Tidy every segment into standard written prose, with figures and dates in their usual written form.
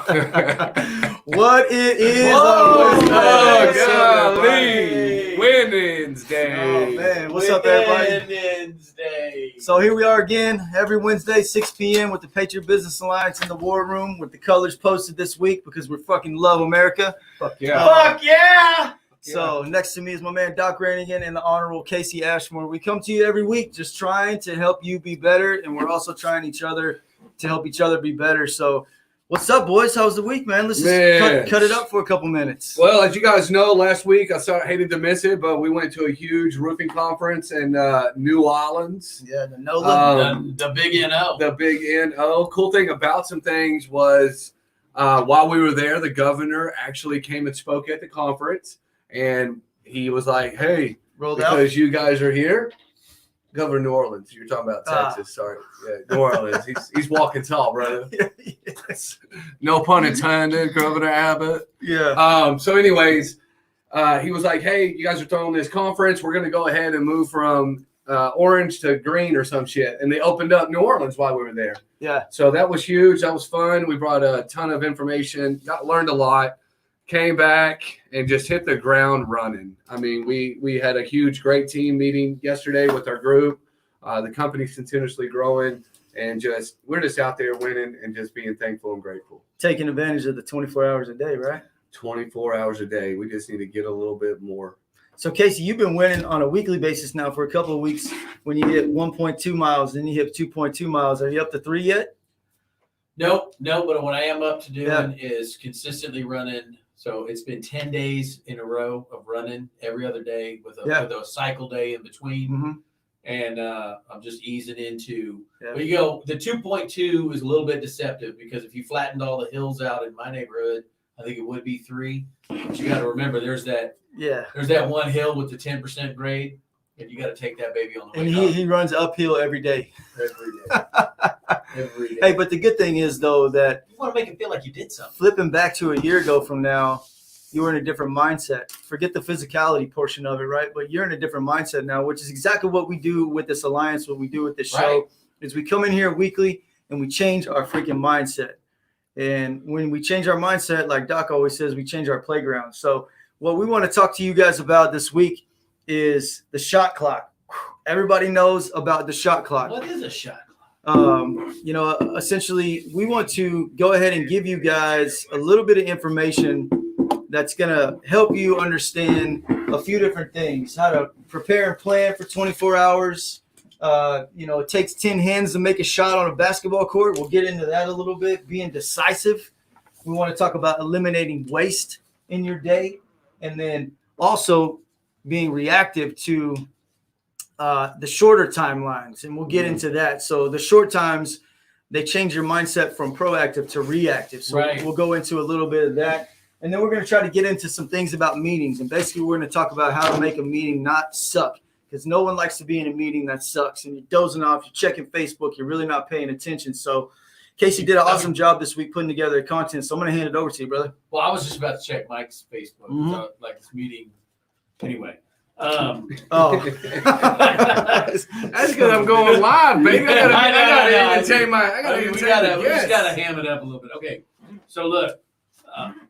What it is Oh, golly. Wednesday. Oh, man. What's up, everybody? Wednesday. So here we are again, every Wednesday, 6 p.m. with the Patriot Business Alliance in the War Room with the colors posted this week because we fucking love America. Fuck yeah. Fuck yeah! So next to me is my man Doc Ranigan and the Honorable Casey Ashmore. We come to you every week just trying to help you be better, and we're also trying each other to help each other be better. So what's up, boys? How's the week, man? Let's just cut it up for a couple minutes. Well, as you guys know, last week I hated to miss it, but we went to a huge roofing conference in New Orleans. Yeah, the NOLA. The big NO. The big NO. Cool thing about some things was while we were there, the governor actually came and spoke at the conference, and he was like, "Hey, because you guys are here." Governor New Orleans. You're talking about Texas. Sorry. Yeah, New Orleans. He's walking tall, brother. Yes. No pun intended, Governor Abbott. Yeah. So anyways, he was like, "Hey, you guys are throwing this conference. We're going to go ahead and move from orange to green or some shit." And they opened up New Orleans while we were there. Yeah. So that was huge. That was fun. We brought a ton of information, learned a lot, came back and just hit the ground running. I mean, we had a huge, great team meeting yesterday with our group. The company's continuously growing, and we're just out there winning and just being thankful and grateful. Taking advantage of the 24 hours a day, right? 24 hours a day. We just need to get a little bit more. So, Casey, you've been winning on a weekly basis now for a couple of weeks. When you hit 1.2 miles, then you hit 2.2 miles. Are you up to 3 yet? Nope. But what I am up to doing is consistently running. So it's been 10 days in a row of running every other day with a cycle day in between. Mm-hmm. And I'm just easing into But you go, the 2.2 is a little bit deceptive because if you flattened all the hills out in my neighborhood, I think it would be 3. But you got to remember there's that one hill with the 10% grade, and you got to take that baby on the way up. And he runs uphill every day. Every day. Every day. Hey, but the good thing is, though, that you want to make it feel like you did something. Flipping back to a year ago from now, you were in a different mindset. Forget the physicality portion of it, right? But you're in a different mindset now, which is exactly what we do with this alliance, what we do with this show, is we come in here weekly and we change our freaking mindset. And when we change our mindset, like Doc always says, we change our playground. So what we want to talk to you guys about this week is the shot clock. Everybody knows about the shot clock. What is a shot clock? Essentially, we want to go ahead and give you guys a little bit of information that's going to help you understand a few different things, how to prepare and plan for 24 hours. It takes 10 hands to make a shot on a basketball court. We'll get into that a little bit. Being decisive. We want to talk about eliminating waste in your day, and then also being reactive to the shorter timelines, and we'll get into that. So the short times, they change your mindset from proactive to reactive. So we'll go into a little bit of that. And then we're going to try to get into some things about meetings. And basically, we're going to talk about how to make a meeting not suck, because no one likes to be in a meeting that sucks. And you're dozing off, you're checking Facebook, you're really not paying attention. So Casey did an awesome job this week putting together content. So I'm going to hand it over to you, brother. Well, I was just about to check Mike's Facebook. Mm-hmm. So, this meeting. Anyway. That's because I'm going live, baby. I gotta entertain we just gotta ham it up a little bit. Okay, so look,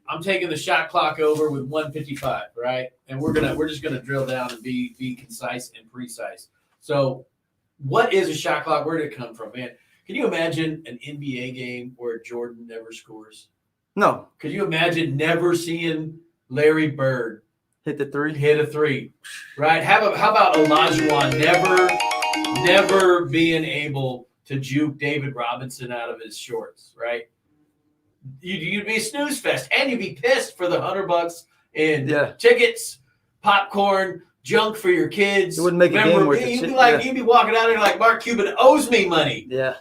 I'm taking the shot clock over with 1:55, right? And we're just gonna drill down and be concise and precise. So, what is a shot clock? Where did it come from, man? Can you imagine an NBA game where Jordan never scores? No. Could you imagine never seeing Larry Bird hit a three, right? How about Olajuwon never being able to juke David Robinson out of his shorts, right? You'd be a snooze fest, and you'd be pissed for the $100 in tickets, popcorn, junk for your kids. It wouldn't make a game worth it. You'd be walking out there like Mark Cuban owes me money. Yeah.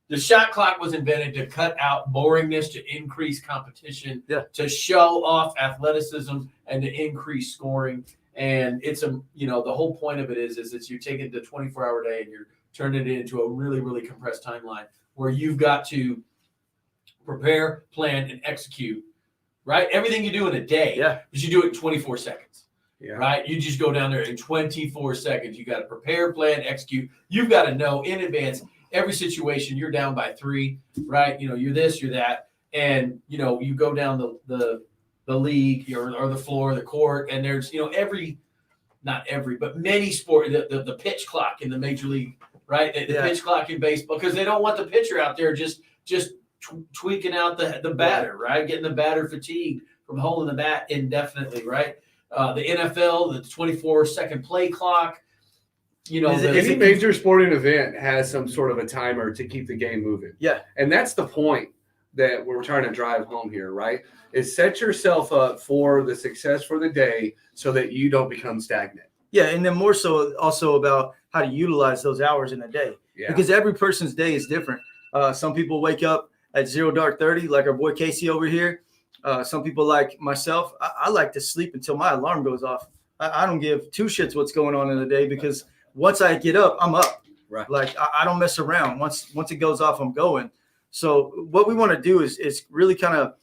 The shot clock was invented to cut out boringness, to increase competition, to show off athleticism, and to increase scoring. And it's the whole point of it is that you're taking the 24-hour day and you're turning it into a really, really compressed timeline where you've got to prepare, plan, and execute, right? Everything you do in a day, because you do it in 24 seconds. Yeah. Right? You just go down there in 24 seconds. You got to prepare, plan, execute. You've got to know in advance every situation. You're down by 3, right? You're this, you're that. and you go down the league or the floor, the court, and there's not every, but many sport, the pitch clock in the major league, right? The pitch clock in baseball, because they don't want the pitcher out there just tweaking out the batter, right? Getting the batter fatigued from holding the bat indefinitely, right? The NFL, the 24-second play clock. Any major sporting event has some sort of a timer to keep the game moving. Yeah. And that's the point that we're trying to drive home here, right? Is set yourself up for the success for the day so that you don't become stagnant. Yeah, and then more so also about how to utilize those hours in a day. Yeah. Because every person's day is different. Some people wake up at 0:30, like our boy Casey over here. Some people like myself, I like to sleep until my alarm goes off. I don't give two shits what's going on in the day, because once I get up, I'm up. Right. Like I don't mess around. Once it goes off, I'm going. So what we want to do is really kind of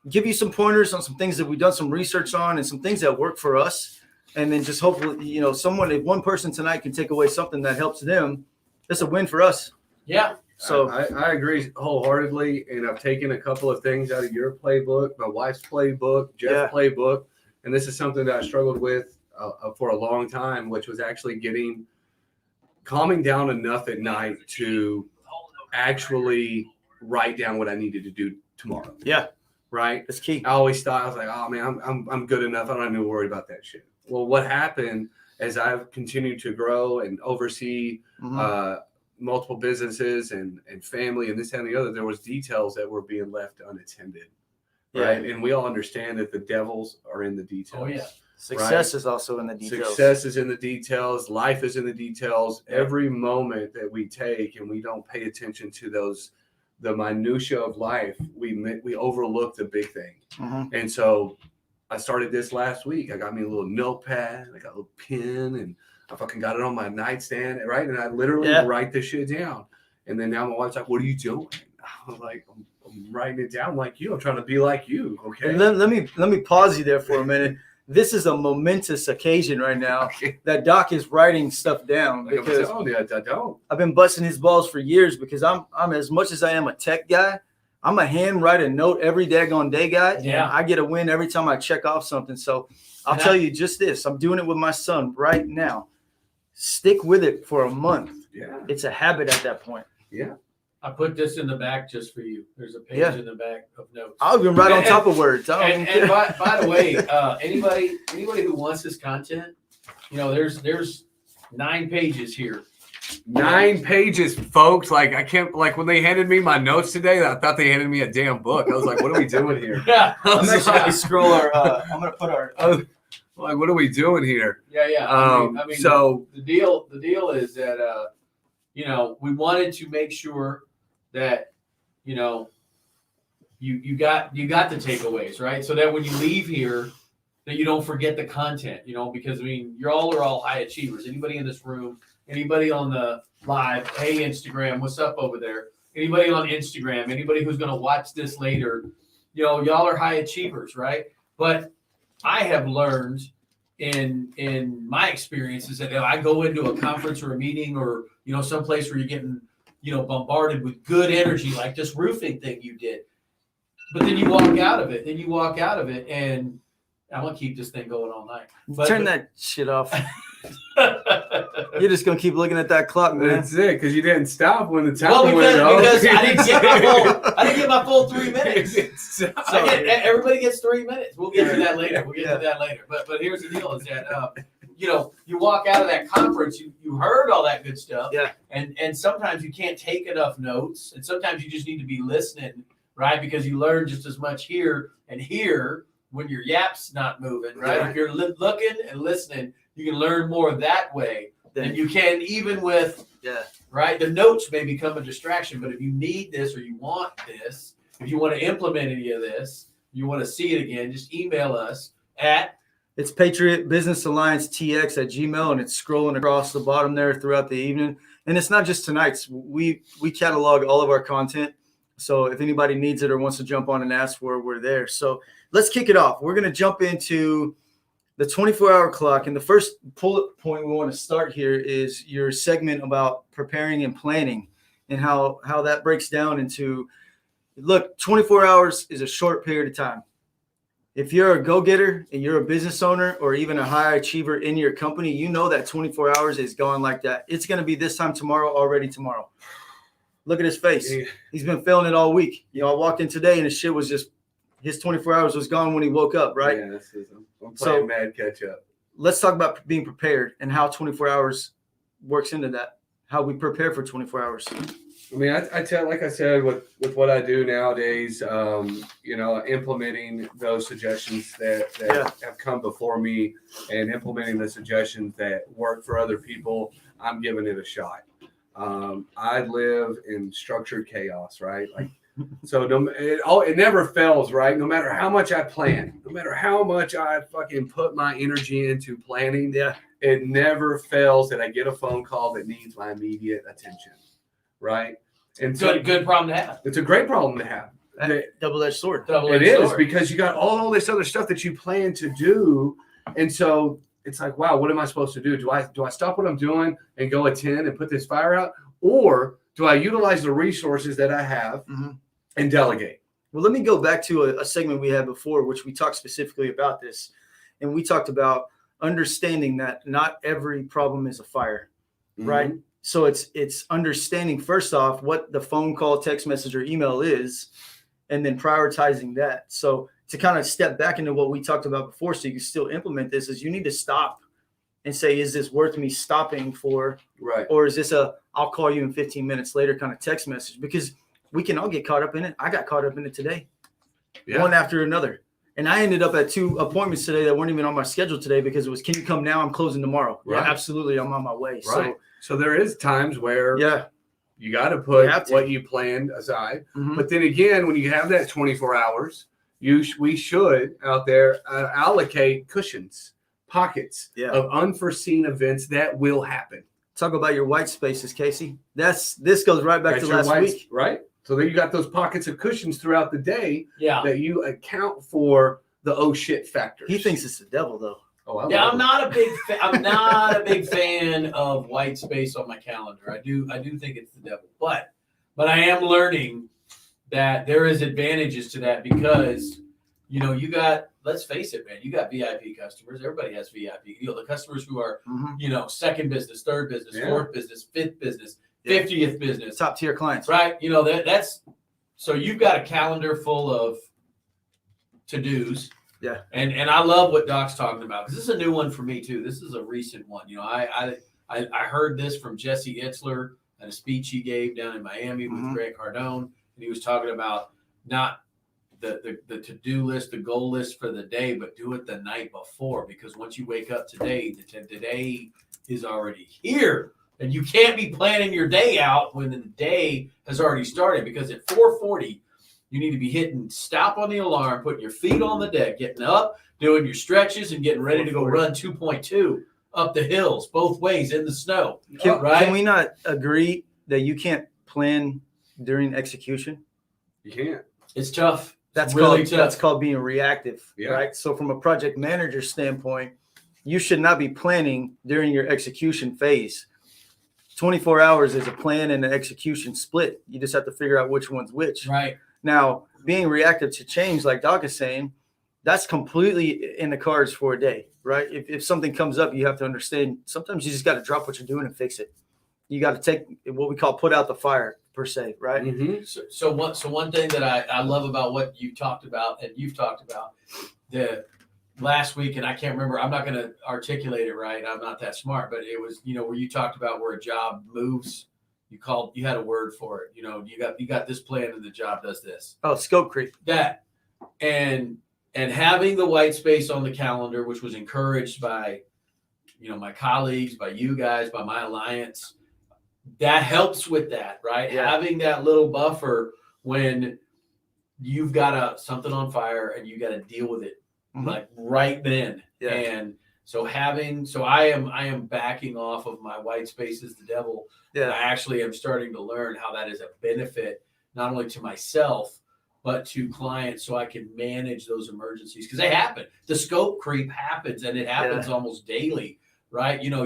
give you some pointers on some things that we've done some research on and some things that work for us. And then just hopefully, if one person tonight can take away something that helps them, that's a win for us. Yeah. So I agree wholeheartedly, and I've taken a couple of things out of your playbook, my wife's playbook, Jeff's playbook, and this is something that I struggled with for a long time, which was actually calming down enough at night to actually write down what I needed to do tomorrow. Yeah, right. That's key. I always thought, I was like, oh man, I'm good enough. I don't need to worry about that shit. Well, what happened as I've continued to grow and oversee multiple businesses and family and this and the other, there was details that were being left unattended. Right. And we all understand that the devils are in the details. Oh yeah. Success is also in the details. Success is in the details. Life is in the details. Every moment that we take and we don't pay attention to the minutia of life, we overlook the big thing. And so I started this last week. I got me a little notepad. I got a little pen, and I fucking got it on my nightstand, right? And I literally write this shit down. And then now my wife's like, "What are you doing?" I'm like, I'm writing it down like you. I'm trying to be like you. Okay. Let me pause you there for a minute. This is a momentous occasion right now that Doc is writing stuff down, because I've been busting his balls for years, because I'm as much as I am a tech guy, I'm a hand write a note every daggone day guy. Yeah. I get a win every time I check off something. So I'll tell you just this. I'm doing it with my son right now. Stick with it for a month. Yeah. It's a habit at that point. Yeah. I put this in the back just for you. There's a page in the back of notes. I'll even write on top of words. And by the way, anybody who wants this content, there's 9 pages here. 9 pages, folks. Like I can't. Like when they handed me my notes today, I thought they handed me a damn book. I was like, "What are we doing here?" Yeah. I'm actually gonna scroll our. I'm gonna put our. Like, what are we doing here? Yeah. I mean, so the deal is that we wanted to make sure that you got the takeaways, right? So that when you leave here, that you don't forget the content, because you all are all high achievers. Anybody in this room, anybody on the live, hey Instagram, what's up over there? Anybody on Instagram, anybody who's going to watch this later, y'all are high achievers, right? But I have learned in my experiences that I go into a conference or a meeting or someplace where you're getting bombarded with good energy, like this roofing thing you did, but then you walk out of it, and I'm gonna keep this thing going all night. Turn that shit off. You're just gonna keep looking at that clock, man. That's it, because you didn't stop when the time went because I didn't get my full 3 minutes. Everybody gets 3 minutes. We'll get to that later. But here's the deal: is that you walk out of that conference, you heard all that good stuff, and sometimes you can't take enough notes, and sometimes you just need to be listening, right? Because you learn just as much here when your yap's not moving, right? If you're looking and listening, you can learn more that way than you can even with, right? The notes may become a distraction, but if you need this or you want this, if you want to implement any of this, you want to see it again, just email us at It's Patriot Business Alliance TX at Gmail, and it's scrolling across the bottom there throughout the evening. And it's not just tonight's. We catalog all of our content. So if anybody needs it or wants to jump on and ask for it, we're there. So let's kick it off. We're going to jump into the 24-hour clock. And the first bullet point we want to start here is your segment about preparing and planning, and how that breaks down into Look, 24 hours is a short period of time. If you're a go-getter and you're a business owner or even a high achiever in your company, you know that 24 hours is going like that. It's going to be this time tomorrow, already tomorrow. Look at his face. Yeah. He's been feeling it all week. You know, I walked in today and his shit was just, his 24 hours was gone when he woke up, right? Yeah, I'm playing So- mad catch up. Let's talk about being prepared and how 24 hours works into that, how we prepare for 24 hours. I mean, I tell, like I said, with what I do nowadays, you know, implementing those suggestions that have come before me and implementing the suggestions that work for other people, I'm giving it a shot. I live in structured chaos, right? Like, so it never fails, right? No matter how much I plan, no matter how much I fucking put my energy into planning, it never fails that I get a phone call that needs my immediate attention, right? And so Good problem to have. it's a great problem to have. Double-edged sword. It is, because you got all this other stuff that you plan to do, and so it's like, wow, what am I supposed to do? Do I stop what I'm doing and go attend and put this fire out, or do I utilize the resources that I have and delegate? Well, let me go back to a segment we had before, which we talked specifically about this. And we talked about understanding that not every problem is a fire, right? So it's understanding, first off, what the phone call, text message, or email is, and then prioritizing that. So to kind of step back into what we talked about before, so you can still implement this, is you need to stop and say, is this worth me stopping for? Right. Or is this I'll call you in 15 minutes later kind of text message? Because we can all get caught up in it. I got caught up in it today, one after another. And I ended up at 2 appointments today that weren't even on my schedule today because it was, can you come now? I'm closing tomorrow. Right. Yeah, absolutely. I'm on my way. Right. So there is times where you got to put what you planned aside. But then again, when you have that 24 hours, we should out there allocate cushions, pockets of unforeseen events that will happen. Talk about your white spaces, Casey. This goes right back to last week. Right. So there you got those pockets of cushions throughout the day that you account for the oh shit factors. He thinks it's the devil though. Oh, I'm not a big I'm not a big fan of white space on my calendar. I do think it's the devil. But I am learning that there is advantages to that because you know, you got, let's face it, man, you got VIP customers. Everybody has VIP. You know, the customers who are, you know, second business, third business, fourth business, fifth business, 50th business. Top tier clients. Right. You know, that's, so you've got a calendar full of to-dos. Yeah. And I love what Doc's talking about because this is a new one for me too. This is a recent one. You know, I heard this from Jesse Itzler at a speech he gave down in Miami with Grant Cardone. And he was talking about not the to-do list, the goal list for the day, but do it the night before, because once you wake up today, the day is already here. And you can't be planning your day out when the day has already started, because at 4:40, you need to be hitting stop on the alarm, putting your feet on the deck, getting up, doing your stretches, and getting ready to go run 2.2 up the hills, both ways in the snow. Can we not agree that you can't plan during execution? You can't. It's tough. That's really tough. tough. That's called being reactive, Yeah. right? So from a project manager standpoint, you should not be planning during your execution phase. 24 hours is a plan and an execution split. You just have to figure out which one's which. Right. Now, being reactive to change, like Doc is saying, that's completely in the cards for a day, right? If something comes up, you have to understand sometimes you just got to drop what you're doing and fix it. You got to take what we call put out the fire, per se, right? Mm-hmm. So one thing that I love about what you talked about and you've talked about the last week, and I can't remember, I'm not going to articulate it right. I'm not that smart, but it was, you know, where you talked about where a job moves. You had a word for it. You know, you got this plan and the job does this. Oh, scope creep. That and having the white space on the calendar, which was encouraged by, you know, my colleagues, by you guys, by my alliance, that helps with that, right? Yeah. Having that little buffer when you've got something on fire and you got to deal with it like right then. Yeah. And so I am backing off of my white space is the devil. Yeah. I actually am starting to learn how that is a benefit, not only to myself, but to clients, so I can manage those emergencies, because they happen. The scope creep happens, and it happens almost daily, right? You know,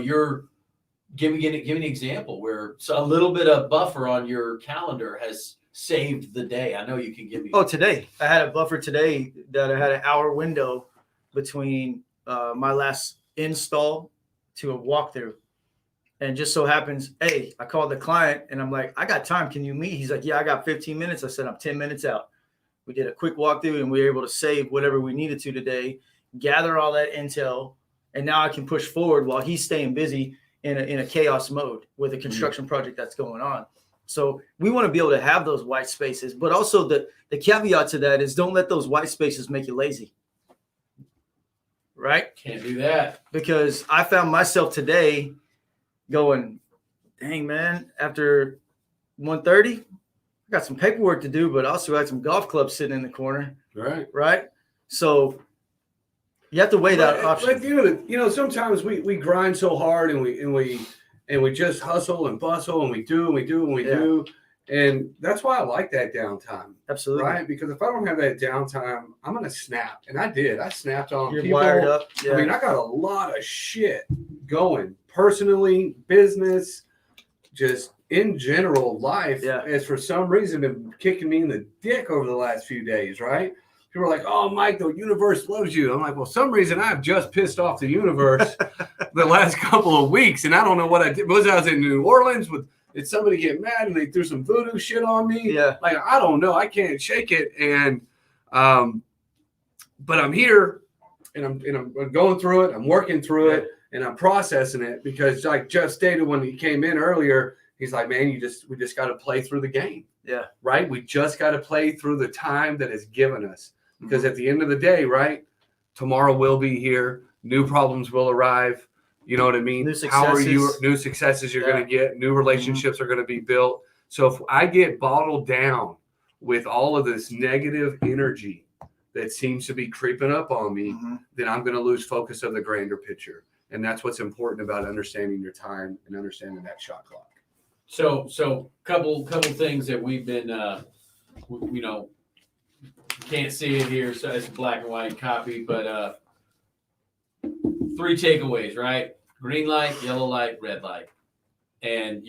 give me an example where a little bit of buffer on your calendar has saved the day? I know you can give me. Oh, today I had a buffer today that I had an hour window between my last install to a walkthrough. And just so happens, hey, I called the client and I'm like, I got time. Can you meet? He's like, yeah, I got 15 minutes. I said, I'm 10 minutes out. We did a quick walkthrough and we were able to save whatever we needed to today, gather all that intel, and now I can push forward while he's staying busy in a chaos mode with a construction project that's going on. So we want to be able to have those white spaces, but also the caveat to that is don't let those white spaces make you lazy. Right? Can't do that. Because I found myself today going, dang, man, after 1:30, I got some paperwork to do, but also I had some golf clubs sitting in the corner. Right. So you have to weigh that option. Like, sometimes we grind so hard and we just hustle and bustle and we do. And that's why I like that downtime. Absolutely. Right? Because if I don't have that downtime, I'm going to snap. And I did. I snapped on You're people. wired up. Yeah. I mean, I got a lot of shit going personally, business, just in general life. Yeah. Has for some reason been kicking me in the dick over the last few days, right? People are like, oh, Mike, the universe loves you. I'm like, well, some reason I've just pissed off the universe the last couple of weeks. And I don't know what I did. Because I was in New Orleans did somebody get mad and they threw some voodoo shit on me? Yeah. Like, I don't know. I can't shake it. And, but I'm here and I'm going through it. I'm working through it and I'm processing it because like Jeff stated when he came in earlier, he's like, man, we just got to play through the game. Yeah. Right. We just got to play through the time that is given us because at the end of the day, right. Tomorrow will be here. New problems will arrive. You know what I mean? New successes you're going to get. New relationships are going to be built. So if I get bottled down with all of this negative energy that seems to be creeping up on me, then I'm going to lose focus of the grander picture. And that's what's important about understanding your time and understanding that shot clock. So couple things that we've been, can't see it here, so it's a black and white copy, but 3 takeaways, right? Green light, yellow light, red light. And,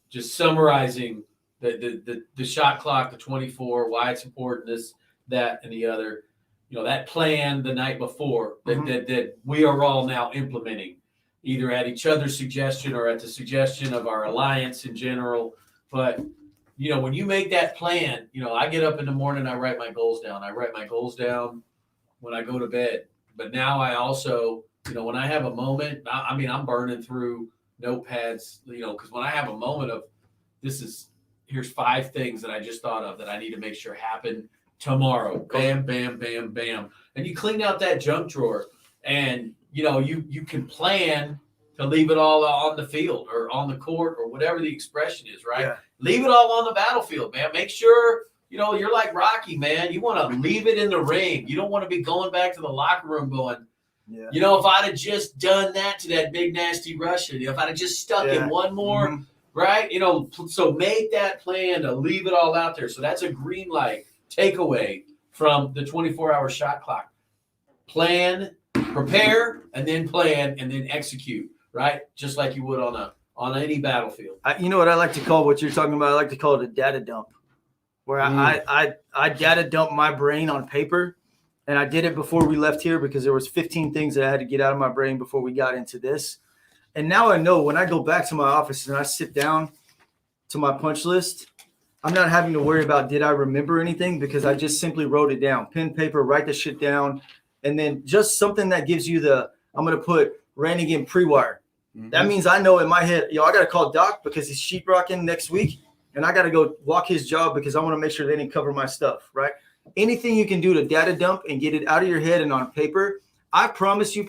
just summarizing the shot clock, the 24, why it's important, this, that, and the other, that plan the night before that we are all now implementing, either at each other's suggestion or at the suggestion of our alliance in general. But, when you make that plan, I get up in the morning, I write my goals down. I write my goals down when I go to bed. But now I also, when I have a moment, I'm burning through notepads, because when I have a moment of here's 5 things that I just thought of that I need to make sure happen tomorrow. Bam, bam, bam, bam. And you clean out that junk drawer and, you can plan to leave it all on the field or on the court or whatever the expression is, right? Yeah. Leave it all on the battlefield, man. Make sure, you're like Rocky, man. You want to leave it in the ring. You don't want to be going back to the locker room going, if I'd have just done that to that big, nasty Russian, if I'd have just stuck in one more, right? So make that plan to leave it all out there. So that's a green light takeaway from the 24-hour shot clock. Plan, prepare, and then plan, and then execute, right? Just like you would on any battlefield. You know what I like to call what you're talking about? I like to call it a data dump, where I data dump my brain on paper. And I did it before we left here because there was 15 things that I had to get out of my brain before we got into this. And now I know when I go back to my office and I sit down to my punch list, I'm not having to worry about did I remember anything because I just simply wrote it down. Pen, paper, write the shit down. And then just something that gives you I'm going to put Rannigan pre-wire. That means I know in my head, I got to call Doc because he's sheetrocking next week. And I got to go walk his job because I want to make sure they didn't cover my stuff, right? Anything you can do to data dump and get it out of your head and on paper, I promise you,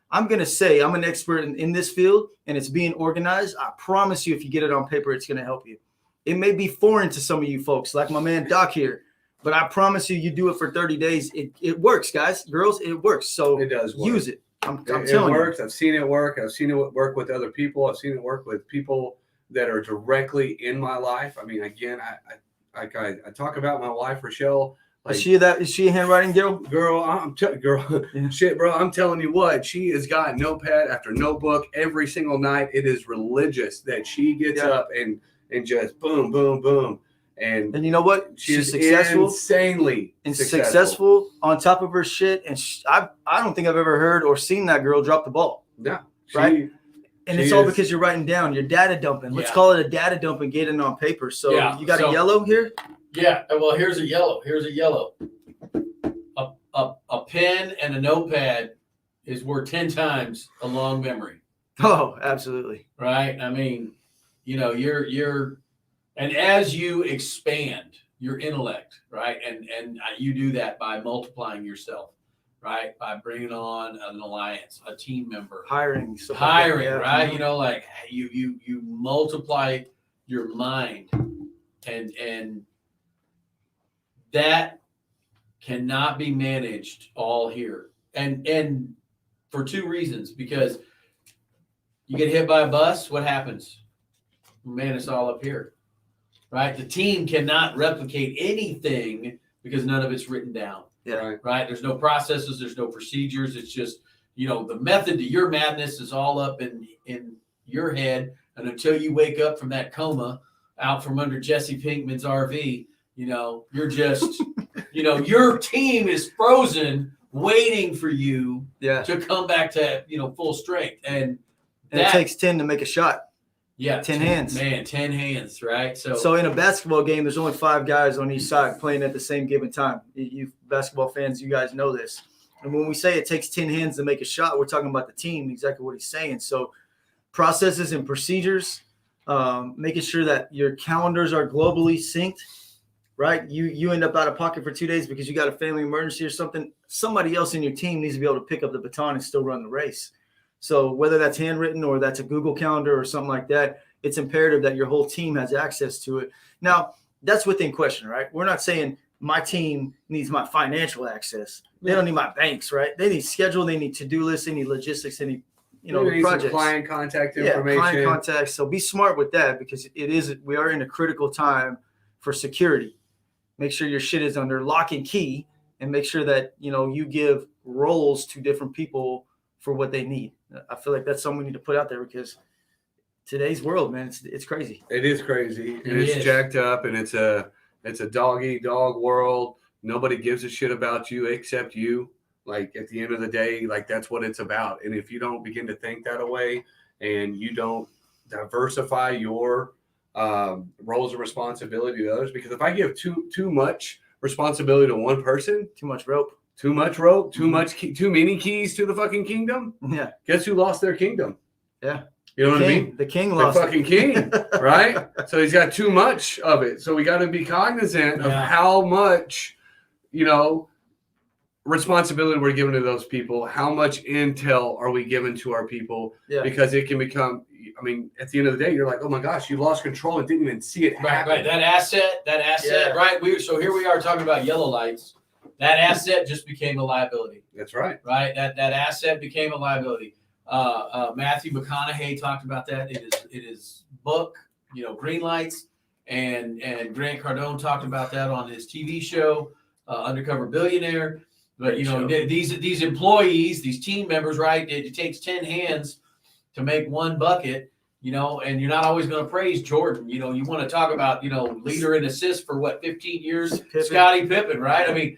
I'm going to say I'm an expert in this field and it's being organized. I promise you, if you get it on paper, it's going to help you. It may be foreign to some of you folks, like my man Doc here, but I promise you, you do it for 30 days. It works, guys, girls, it works. So it does work. Use it. I'm telling you. It works. I've seen it work. I've seen it work with other people. I've seen it work with people that are directly in my life. I mean, again, I talk about my wife, Rochelle. Like, is she a handwriting girl? Girl, shit, bro. I'm telling you what, she has got notepad after notebook every single night. It is religious that she gets up and just boom, boom, boom. And And you know what? she's successful. insanely And successful. successful on top of her shit. And I don't think I've ever heard or seen that girl drop the ball. Yeah. Right? And She it's all is- because you're writing down. You're data dumping. Let's Yeah. call it a data dump and getting on paper. So Yeah, you got so- a yellow here? Yeah, well, here's a yellow. A pen and a notepad is worth 10 times a long memory, Oh, absolutely. right? I mean, you know, and as you expand your intellect, right? And you do that by multiplying yourself, right? By bringing on an alliance, a team member, Hiring. stuff like that, hiring, yeah. right? You know, like you multiply your mind, and that cannot be managed all here, and for two reasons. Because you get hit by a bus, what happens? Man, it's all up here, right? The team cannot replicate anything because none of it's written down. Yeah. Right. Right? There's no processes, there's no procedures. It's just, you know, the method to your madness is all up in your head. And until you wake up from that coma out from under Jesse Pinkman's RV, you know, you're just, you know, your team is frozen waiting for you Yeah. to come back to, you know, full strength. And And that it takes 10 to make a shot. yeah, 10 hands. Man, 10 hands, right? So in a basketball game, there's only 5 guys on each side playing at the same given time. You basketball fans, you guys know this. And when we say it takes 10 hands to make a shot, we're talking about the team, exactly what he's saying. So processes and procedures, making sure that your calendars are globally synced, right? You end up out of pocket for 2 days because you got a family emergency or something. Somebody else in your team needs to be able to pick up the baton and still run the race. So whether that's handwritten or that's a Google Calendar or something like that, it's imperative that your whole team has access to it. Now, that's within question, right? We're not saying my team needs my financial access. They don't need my banks, right? They need schedule, they need to-do lists, they need logistics, they need, you know, We need some projects. client contact Yeah, information. client contacts. So be smart with that because we are in a critical time for security. Make sure your shit is under lock and key and make sure that, you know, you give roles to different people for what they need. I feel like that's something we need to put out there because today's world, man, it's crazy. It is crazy, and It it's is. jacked up, and it's a dog eat dog world. Nobody gives a shit about you except you. Like at the end of the day, like that's what it's about. And if you don't begin to think that way, and you don't diversify your roles of responsibility to others, because if I give too much responsibility to one person, Too much rope. too much rope, too Mhm. much too many keys to the fucking kingdom. Yeah. Guess who lost their kingdom? Yeah. You know what I King, mean? The king The lost. fucking king, right? So he's got too much of it. So we got to be cognizant of Yeah. how much, you know, responsibility we're giving to those people. How much intel are we giving to our people? Yeah. Because it can become, I mean, at the end of the day, you're like, oh my gosh, you lost control and didn't even see it Right, happen. right. That asset, Yeah. right? So here we are talking about yellow lights. That asset just became a liability, That's right. right? That asset became a liability. Matthew McConaughey talked about that in his book, you know, Green Lights, and Grant Cardone talked about that on his TV show, Undercover Billionaire. But you know, these employees, these team members, right? It takes 10 hands to make one bucket, you know, and you're not always going to praise Jordan. You know, you want to talk about, you know, leader in assists for what, 15 years? Pippen. Scottie Pippen, right? I mean,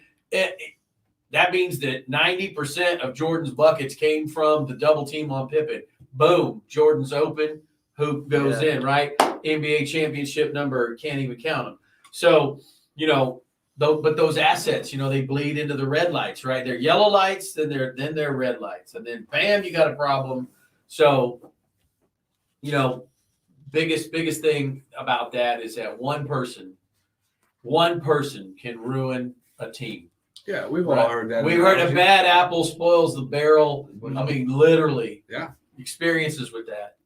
that means that 90% of Jordan's buckets came from the double team on Pippen. Boom, Jordan's open, hoop goes Yeah. in, right? NBA championship number, can't even count them. So, you know, but those assets, you know, they bleed into the red lights, right? They're yellow lights, then they're red lights, and then bam, you got a problem. So, you know, biggest thing about that is that one person can ruin a team. Yeah, we've all Right. heard that. We've heard a analogy. bad apple spoils the barrel. I mean, literally. Yeah. Experiences with that.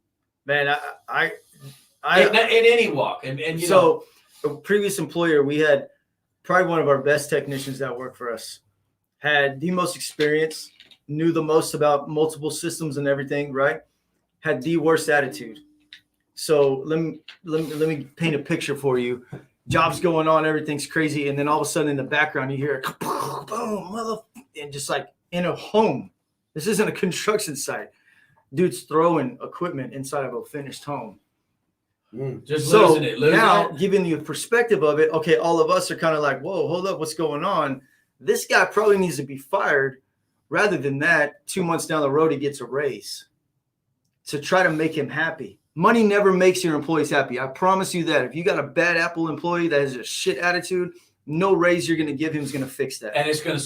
Man, In any walk. And you know, so a previous employer, we had probably one of our best technicians that worked for us, had the most experience, knew the most about multiple systems and everything, right? Had the worst attitude. So let me paint a picture for you. Job's going on, everything's crazy, and then all of a sudden in the background you hear boom, mother, and just like in a home. This isn't a construction site. Dude's throwing equipment inside of a finished home. Just So losing it. now, giving you a perspective of it, okay, all of us are kind of like, whoa, hold up, what's going on? This guy probably needs to be fired. Rather than that, 2 months down the road, he gets a raise to try to make him happy. Money never makes your employees happy. I promise you that. If you got a bad Apple employee that has a shit attitude, no raise you're going to give him is going to fix that. And it's gonna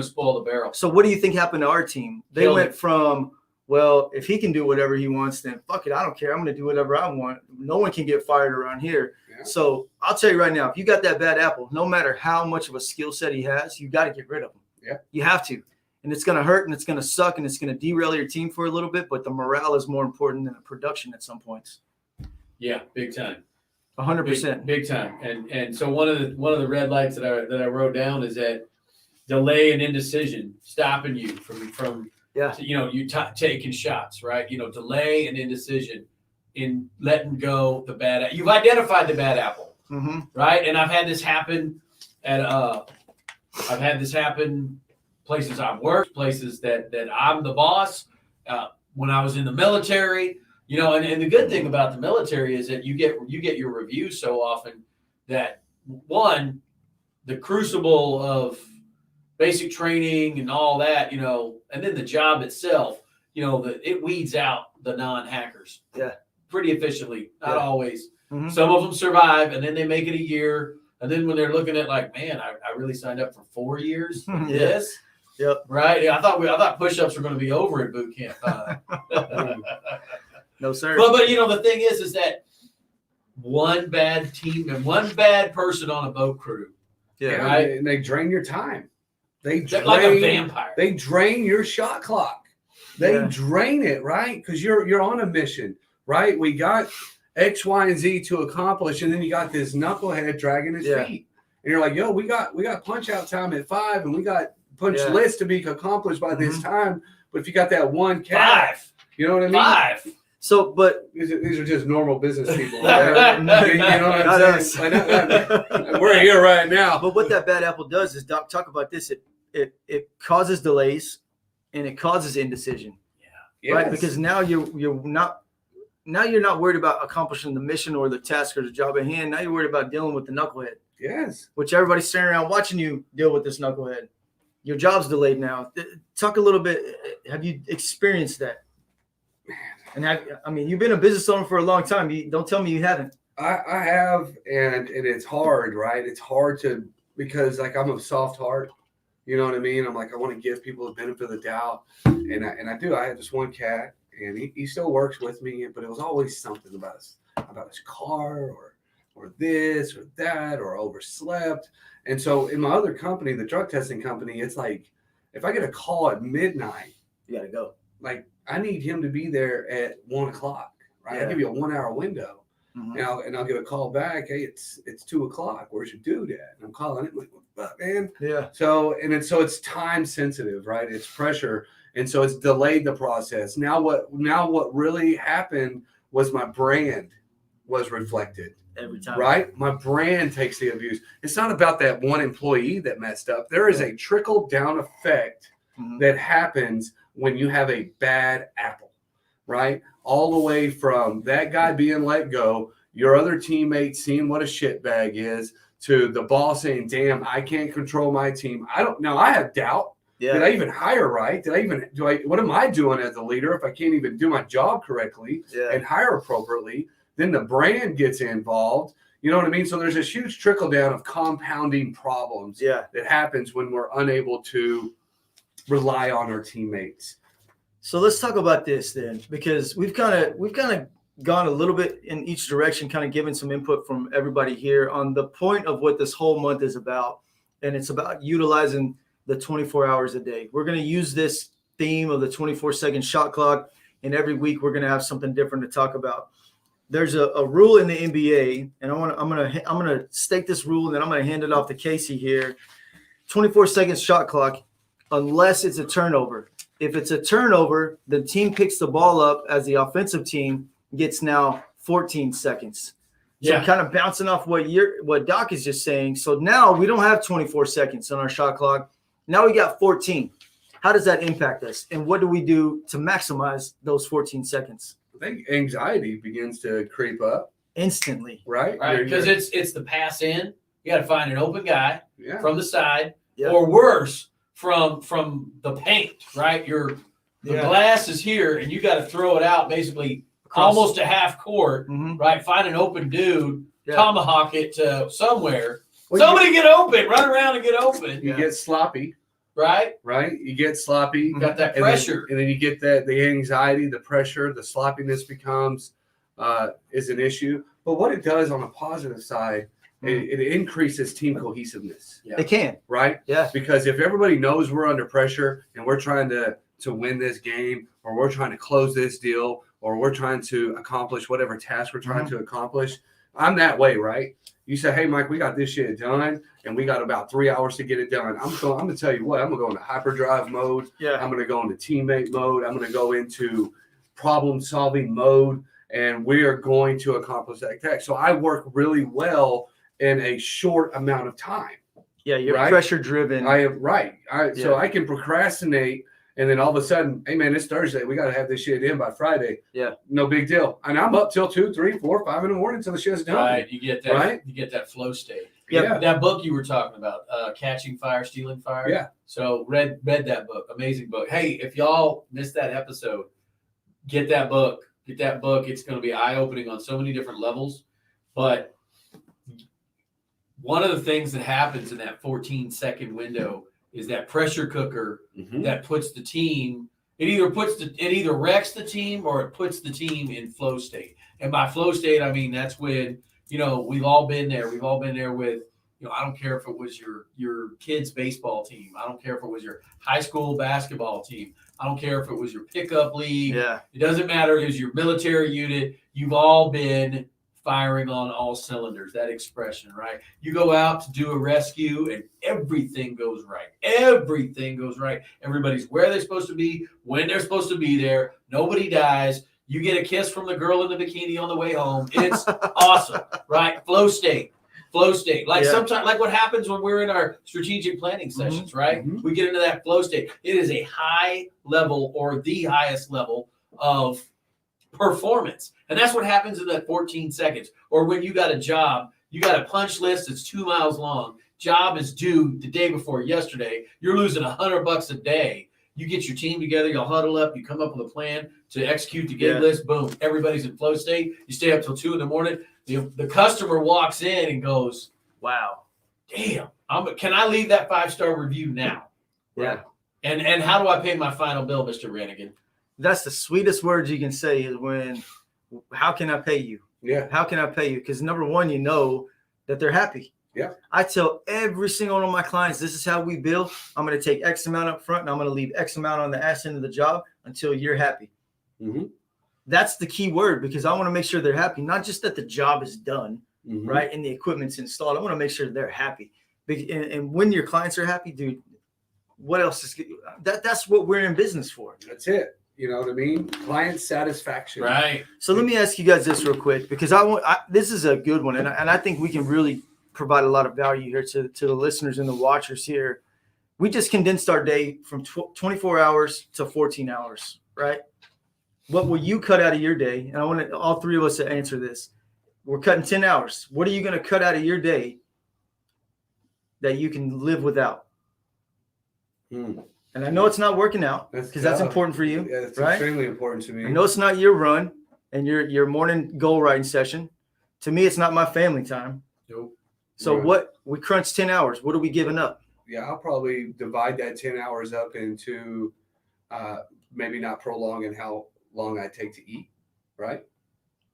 spoil the barrel. So what do you think happened to our team? They Killed went it. from, well, if he can do whatever he wants, then fuck it, I don't care. I'm going to do whatever I want. No one can get fired around here. Yeah. So I'll tell you right now, if you got that bad apple, no matter how much of a skill set he has, you got to get rid of him. Yeah. You have to. And it's going to hurt and it's going to suck and it's going to derail your team for a little bit, but the morale is more important than the production at some points. Yeah, big time. 100%. Big time. And so one of the red lights that I wrote down is that delay and indecision stopping you from Yeah. you taking shots, right? Delay and indecision in letting go the bad. You've identified the bad apple, Mm-hmm. right? And I've had this happen places I've worked, places that I'm the boss. When I was in the military, and the good thing about the military is that you get your reviews so often that one, the crucible of basic training and all that, and then the job itself, it weeds out the non-hackers. Yeah. Pretty efficiently, not Yeah. always. Mhm. Some of them survive, and then they make it a year. And then when they're looking at like, man, I really signed up for 4 years for Yeah. this. Yep. Right. Yeah, I thought push-ups were going to be over at boot camp. No, sir. but the thing is that one bad team and one bad person on a boat crew, Yeah. right? And they drain your time. They they're like a drain. vampire. They drain your shot clock. They Yeah. drain it, right? Because you're on a mission, right? We got X, Y, and Z to accomplish, and then you got this knucklehead dragging his Yeah. feet, and you're like, "Yo, we got punch out time at 5, and we got punch Yeah. list to be accomplished by this time." But if you got that one cat, 5. you know what I mean? 5. So, but These are just normal business people. Yeah. You know what Not I'm us. saying? I know- We're here right now. But what that bad apple does is, Doc, talk about this. It causes delays and it causes indecision, right? Yes. Because now you're not worried about accomplishing the mission or the task or the job at hand. Now you're worried about dealing with the knucklehead, yes. which everybody's staring around watching you deal with this knucklehead. Your job's delayed now. Talk a little bit. Have you experienced that? And you've been a business owner for a long time. Don't tell me you haven't. I have, and it's hard, right? It's hard because like I'm a soft heart, you know what I mean? I'm like, I want to give people the benefit of the doubt, and I do. I have this one cat, and he still works with me, but it was always something about his car or this or that or overslept. And so in my other company, the drug testing company, it's like if I get a call at midnight, You got to go. like I need him to be there at 1 o'clock, right? Yeah. I give you a 1 hour window. Mhm. And I'll get a call back. Hey, it's 2 o'clock. Where's your dude at? And I'm calling it like, what the fuck, man? Yeah. So it's time sensitive, right? It's pressure, and so it's delayed the process. Now what really happened was my brand was reflected, Every time. right? My brand takes the abuse. It's not about that one employee that messed up. There is a trickle down effect Mhm. that happens when you have a bad apple, right? All the way from that guy being let go, your other teammates seeing what a shitbag is, to the boss saying, damn, I can't control my team. I have doubt. Yeah. Did I even hire right? What am I doing as a leader if I can't even do my job correctly Yeah. and hire appropriately? Then the brand gets involved. You know what I mean? So there's this huge trickle down of compounding problems Yeah. that happens when we're unable to rely on our teammates. So let's talk about this then, because we've kind of gone a little bit in each direction, kind of given some input from everybody here on the point of what this whole month is about. And it's about utilizing the 24 hours a day. We're going to use this theme of the 24-second shot clock, and every week we're going to have something different to talk about. There's a rule in the NBA, and I'm gonna stake this rule, and then I'm gonna hand it off to Casey here. 24-second shot clock, unless it's a turnover. If it's a turnover, the team picks the ball up as the offensive team gets now 14 seconds. So Yeah. kind of bouncing off what Doc is just saying. So now we don't have 24 seconds on our shot clock. Now we got 14. How does that impact us? And what do we do to maximize those 14 seconds? I think anxiety begins to creep up, instantly. Right. Right, because it's the pass in. You got to find an open guy yeah. from the side, Yeah. or worse, from the paint. Right, the Yeah. glass is here, and you got to throw it out basically Across- almost a half court. Mhm. Right, find an open dude, Yeah. tomahawk it to somewhere. Well, Somebody get open, run around and get open. You Yeah. get sloppy, Right, right? You get sloppy. Mhm. got that And pressure. then you get the anxiety, the pressure, the sloppiness becomes is an issue. But what it does on the positive side, it increases team cohesiveness, It can. right? Yeah. Because if everybody knows we're under pressure and we're trying to win this game, or we're trying to close this deal, or we're trying to accomplish whatever task we're trying to accomplish, I'm that way, right? You say, hey, Mike, we got this shit done, and we got about 3 hours to get it done. I'm going to tell you what, I'm going to go into hyperdrive mode. Yeah. I'm going to go into teammate mode. I'm going to go into problem-solving mode, and we are going to accomplish that task. So I work really well in a short amount of time. Yeah. You're Right? pressure driven. I am right. So Yeah. I can procrastinate, and then all of a sudden, hey man, it's Thursday. We got to have this shit in by Friday. Yeah. No big deal. And I'm up till 2, 3, 4, 5 in the morning until the shit's done. Right, you get that. Right? You get that flow state. Yeah. That book you were talking about, Catching Fire, Stealing Fire. Yeah. So read that book. Amazing book. Hey, if y'all missed that episode, get that book. Get that book. It's going to be eye-opening on so many different levels. But one of the things that happens in that 14-second window is that pressure cooker Mhm. that puts the team. It either wrecks the team or it puts the team in flow state. And by flow state, I mean that's when we've all been there. We've all been there with I don't care if it was your kids' baseball team. I don't care if it was your high school basketball team. I don't care if it was your pickup league. Yeah. It doesn't matter. It was your military unit. You've all been firing on all cylinders. That expression, right? You go out to do a rescue and everything goes right. Everything goes right. Everybody's where they're supposed to be, when they're supposed to be there. Nobody dies. You get a kiss from the girl in the bikini on the way home. It's awesome, right? Flow state. Like Yeah. sometimes, like what happens when we're in our strategic planning sessions, right? Mhm. We get into that flow state. It is a high level or the highest level of performance. And that's what happens in that 14 seconds. Or when you got a job, you got a punch list that's 2 miles long. Job is due the day before yesterday. You're losing $100 a day. You get your team together, you'll huddle up, you come up with a plan to execute the gig Yeah. list. Boom, everybody's in flow state. You stay up till 2 in the morning. The customer walks in and goes, Wow. damn, can I leave that 5-star review now? Yeah. And how do I pay my final bill, Mr. Rannigan? That's the sweetest words you can say is when, how can I pay you? Yeah. How can I pay you? Because number one, you know that they're happy. Yeah. I tell every single one of my clients, this is how we bill. I'm going to take X amount up front and I'm going to leave X amount on the ass end of the job until you're happy. Mhm. That's the key word because I want to make sure they're happy, not just that the job is done, Mhm. right? And the equipment's installed. I want to make sure they're happy. And when your clients are happy, dude, what else is that's what we're in business for. That's it. You know what I mean? Client satisfaction. Right. So let me ask you guys this real quick because this is a good one, and I think we can really provide a lot of value here to the listeners and the watchers here. We just condensed our day from 24 hours to 14 hours, right? What will you cut out of your day? And I want all three of us to answer this. We're cutting 10 hours. What are you going to cut out of your day that you can live without? Hmm. And I know it's not working out That's because that's tough. important for you, Yeah, that's right? extremely important to me. I know it's not your run and your morning goal writing session. To me, it's not my family time. Nope. So Right. what we crunched 10 hours. What are we giving up? Yeah, I'll probably divide that 10 hours up into maybe not prolonging how long I take to eat, right?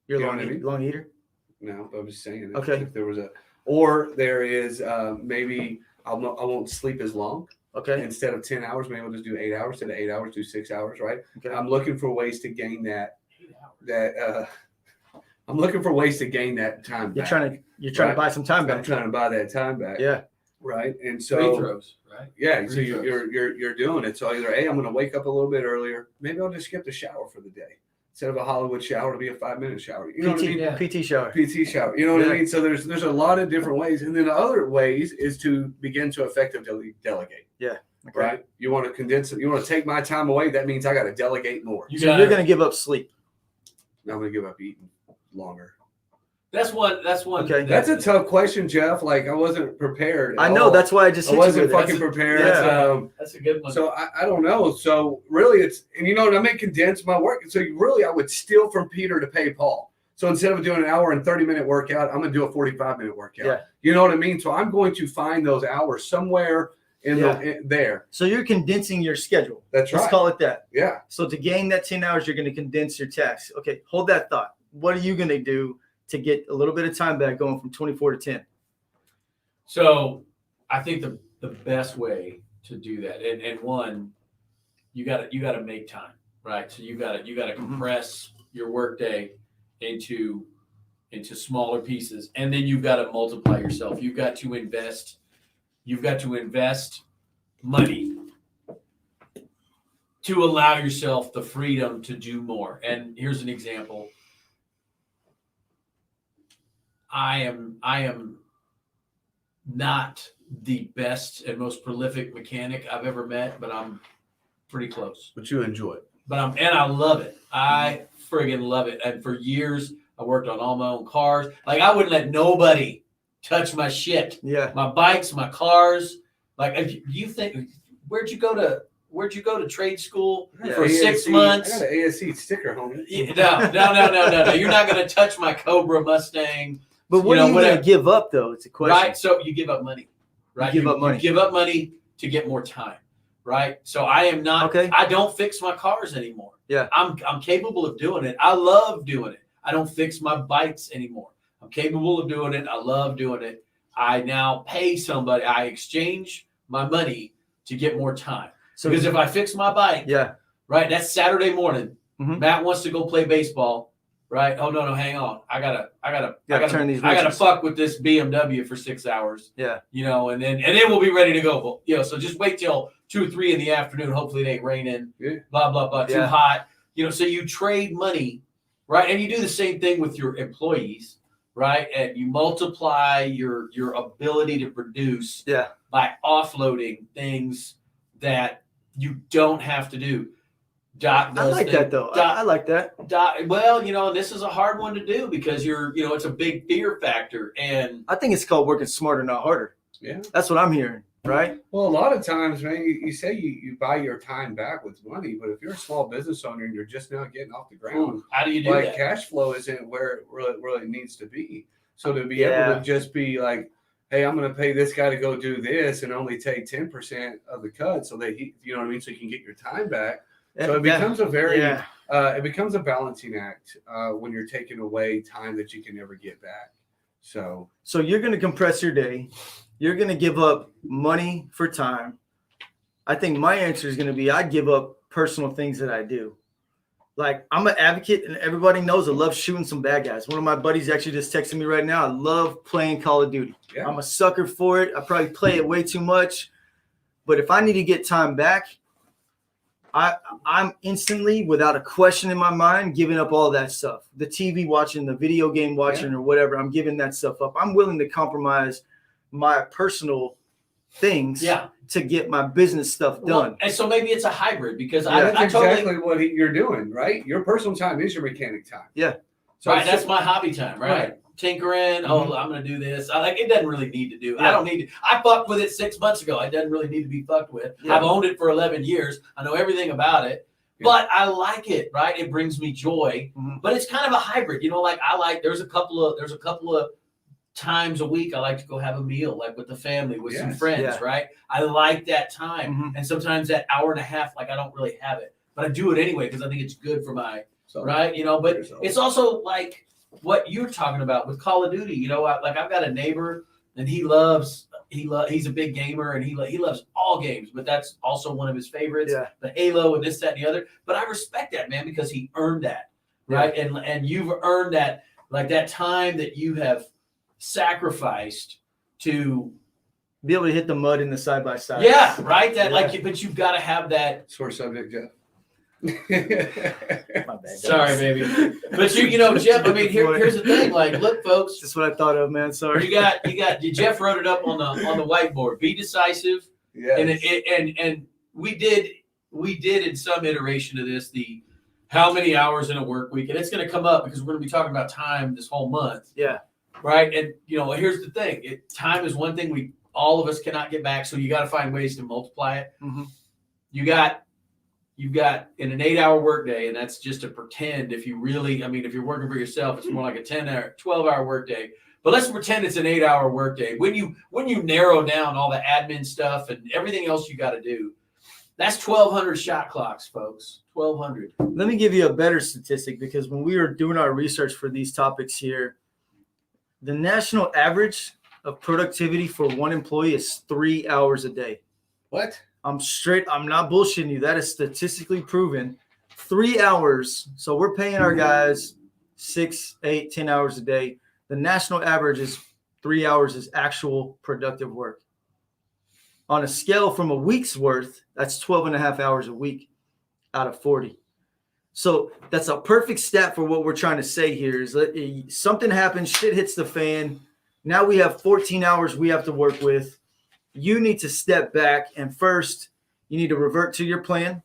You're You a know what I mean? long eater. No, but I'm just saying. Okay. If there was or there is maybe I won't sleep as long. Okay. Instead of 10 hours, maybe I'll just do 8 hours. Instead of 8 hours, do 6 hours, right? Okay. I'm looking for ways to gain I'm looking for ways to gain that time You're back. trying to Right. buy some time I'm back. trying to buy that time back. Yeah. Right. And Free so throws, right? yeah, so Free you're doing it. So either I'm going to wake up a little bit earlier. Maybe I'll just skip the shower for the day. Instead of a Hollywood shower, it'll be a 5-minute shower. You know what I mean? Yeah. PT shower. PT shower. You know what Yeah. I mean? So there's a lot of different ways. And then the other ways is to begin to effectively delegate. Okay. Right? You want to condense it. You want to take my time away. That means I got to delegate more. You So got you're going to give up sleep. I'm going to give up eating longer. That's one. Okay. That's a tough question, Jeff. Like I wasn't prepared. I know. That's why I just I hit you wasn't with it. fucking prepared. Yeah. That's a good one. So I don't know. So really, it's and you know what I may condense my work. So really, I would steal from Peter to pay Paul. So instead of doing an hour and 30-minute workout, I'm gonna do a 45-minute workout. Yeah. You know what I mean? So I'm going to find those hours somewhere in there. So you're condensing your schedule. That's Let's right. call it that. Yeah. So to gain that 10 hours, you're going to condense your tasks. Okay, hold that thought. What are you going to do to get a little bit of time back going from 24 to 10? So I think the best way to do that, and one, you gotta make time, right? So you gotta compress your workday into smaller pieces, and then you've got to multiply yourself. You've got to invest money to allow yourself the freedom to do more. And here's an example. I am not the best and most prolific mechanic I've ever met, but I'm pretty close. But you enjoy it. And I love it. I friggin' love it. And for years, I worked on all my own cars. Like I wouldn't let nobody touch my shit. Yeah. My bikes, my cars. Like if you think, where'd you go to trade school for ASC, 6 months? I got an ASC sticker, homie. No. You're not going to touch my Cobra Mustang. But what are you going to give up, though? It's a question. Right. So you give up money. Right. You give up money. You give up money to get more time. Right. So I am not. Okay. I don't fix my cars anymore. Yeah. I'm capable of doing it. I love doing it. I don't fix my bikes anymore. I'm capable of doing it. I love doing it. I now pay somebody. I exchange my money to get more time. So Because if I fix my bike, yeah, right, that's Saturday morning. Mhm. Matt wants to go play baseball, right? Oh no, hang on. I gotta turn these I gotta wrenches. fuck with this BMW for 6 hours. Yeah. You know, and then we'll be ready to go. Well, you know, so just wait till 2 or 3 in the afternoon. Hopefully it ain't raining. Yeah. Blah blah blah. Too Yeah. hot. You know, so you trade money, right? And you do the same thing with your employees, right? And you multiply your ability to produce Yeah. by offloading things that you don't have to do. Doc I does like things- that, though. Doc, I like that. well, you know, this is a hard one to do because it's a big fear factor. And I think it's called working smarter, not harder. Yeah. That's what I'm hearing, right? Well, a lot of times, man, you say you buy your time back with money, but if you're a small business owner and you're just now getting off the ground, how do you do like that? cash flow isn't where it really needs to be. So to be Yeah. able to just be like, hey, I'm going to pay this guy to go do this and only take 10% of the cut so that he, you know what I mean? So you can get your time back. So it becomes a very, yeah. it becomes a balancing act when you're taking away time that you can never get back. So you're going to compress your day. You're going to give up money for time. I think my answer is going to be I'd give up personal things that I do. Like I'm an advocate and everybody knows I love shooting some bad guys. One of my buddies actually just texted me right now. I love playing Call of Duty. yeah, I'm a sucker for it. I probably play it way too much. But if I need to get time back, I'm instantly, without a question in my mind, giving up all that stuff. The TV watching, the video game watching, or whatever, I'm giving that stuff up. I'm willing to compromise my personal things to get my business stuff done. Well, and so maybe it's a hybrid because that's I totally exactly what you're doing, right? Your personal time is your mechanic time. Yeah. So right. it's That's my hobby time, right? Tinkering. Oh, I'm going to do this. It doesn't really need to do. I don't need to. I fucked with it 6 months ago. It doesn't really need to be fucked with. Yeah. I've owned it for 11 years. I know everything about it, but I like it, right? It brings me joy, but it's kind of a hybrid, you know, like there's a couple of times a week I like to go have a meal, like with the family, with some friends, right? I like that time. And sometimes that hour and a half, like I don't really have it, but I do it anyway, because I think it's good for my, right. You know, but it's also like what you're talking about with Call of Duty, you know, I've got a neighbor and he's a big gamer and he loves all games, but that's also one of his favorites, the Halo and this, that, and the other. But I respect that, man, because he earned that, right? And you've earned that, like that time that you have sacrificed to be able to hit the mud in the side by side. Yeah, right. That but you've got to have that. Sore subject, Jeff. My bad. Sorry, baby. But you know, Jeff. I mean, here's the thing. Like, look, folks. That's what I thought of, man. Sorry. You got. Jeff wrote it up on the whiteboard. Be decisive. Yeah. And we did in some iteration of this the how many hours in a work week, and it's going to come up because we're going to be talking about time this whole month. Yeah. Right. And here's the thing: time is one thing all of us cannot get back. So you got to find ways to multiply it. Mm-hmm. You've got in an 8-hour workday, and that's just to pretend. If you really, if you're working for yourself, it's more like a 12-hour workday. But let's pretend it's an 8-hour workday. When you narrow down all the admin stuff and everything else you got to do, that's 1,200 shot clocks, folks. 1,200. Let me give you a better statistic, because when we were doing our research for these topics here, the national average of productivity for one employee is 3 hours a day. What? I'm not bullshitting you. That is statistically proven. 3 hours. So we're paying our guys 6, 8, 10 hours a day. The national average is 3 hours is actual productive work. On a scale from a week's worth, that's 12 and a half hours a week out of 40. So that's a perfect stat for what we're trying to say here is that something happens, shit hits the fan. Now we have 14 hours we have to work with. You need to step back, and first you need to revert to your plan,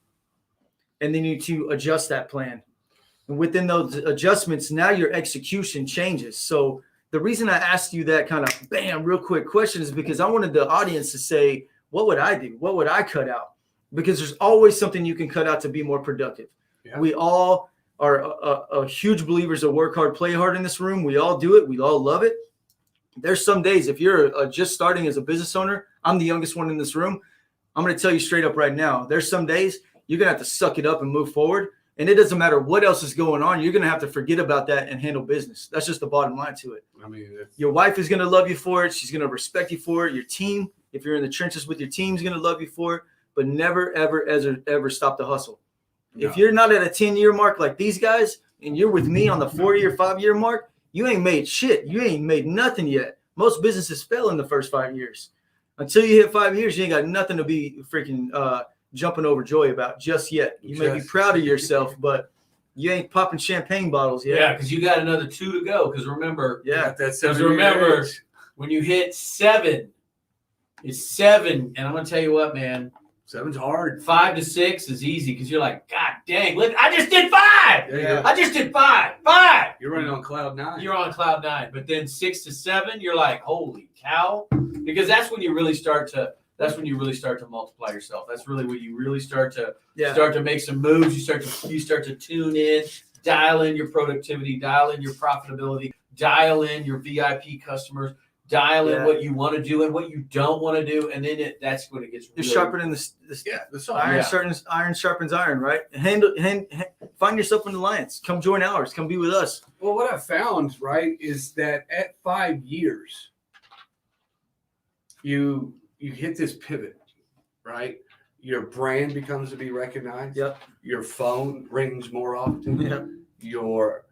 and then you need to adjust that plan. And within those adjustments, now your execution changes. So the reason I asked you that kind of real quick question is because I wanted the audience to say, what would I do? What would I cut out? Because there's always something you can cut out to be more productive. Yeah. We all are huge believers of work hard, play hard in this room. We all do it. We all love it. There's some days, if you're just starting as a business owner, I'm the youngest one in this room. I'm going to tell you straight up right now, there's some days you're going to have to suck it up and move forward. And it doesn't matter what else is going on. You're going to have to forget about that and handle business. That's just the bottom line to it. Your wife is going to love you for it. She's going to respect you for it. Your team, if you're in the trenches with your team, is going to love you for it. But never, ever, ever stop the hustle. No. If you're not at a 10-year mark like these guys, and you're with me on the 4-year, 5-year mark, you ain't made shit. You ain't made nothing yet. Most businesses fail in the first 5 years. Until you hit 5 years, you ain't got nothing to be freaking jumping over joy about just yet. You may be proud of yourself, but you ain't popping champagne bottles yet. Yeah, because you got another 2 to go. Because remember, remember when you hit 7, it's 7, and I'm gonna tell you what, man. 7's hard. 5 to 6 is easy because you're like, God dang, look, I just did 5. Yeah. I just did 5. 5. You're running on cloud 9. You're on cloud 9. But then 6 to 7, you're like, holy cow. Because that's when you really start to multiply yourself. That's really when you really start to make some moves. You start to tune in, dial in your productivity, dial in your profitability, dial in your VIP customers. Dial in what you want to do and what you don't want to do, and then that's when it gets. You're sharpening the iron sharpens iron, right? Find yourself an alliance. Come join ours. Come be with us. Well, what I found, right, is that at 5 years, you hit this pivot, right? Your brand becomes to be recognized. Yep. Your phone rings more often. Yep. You're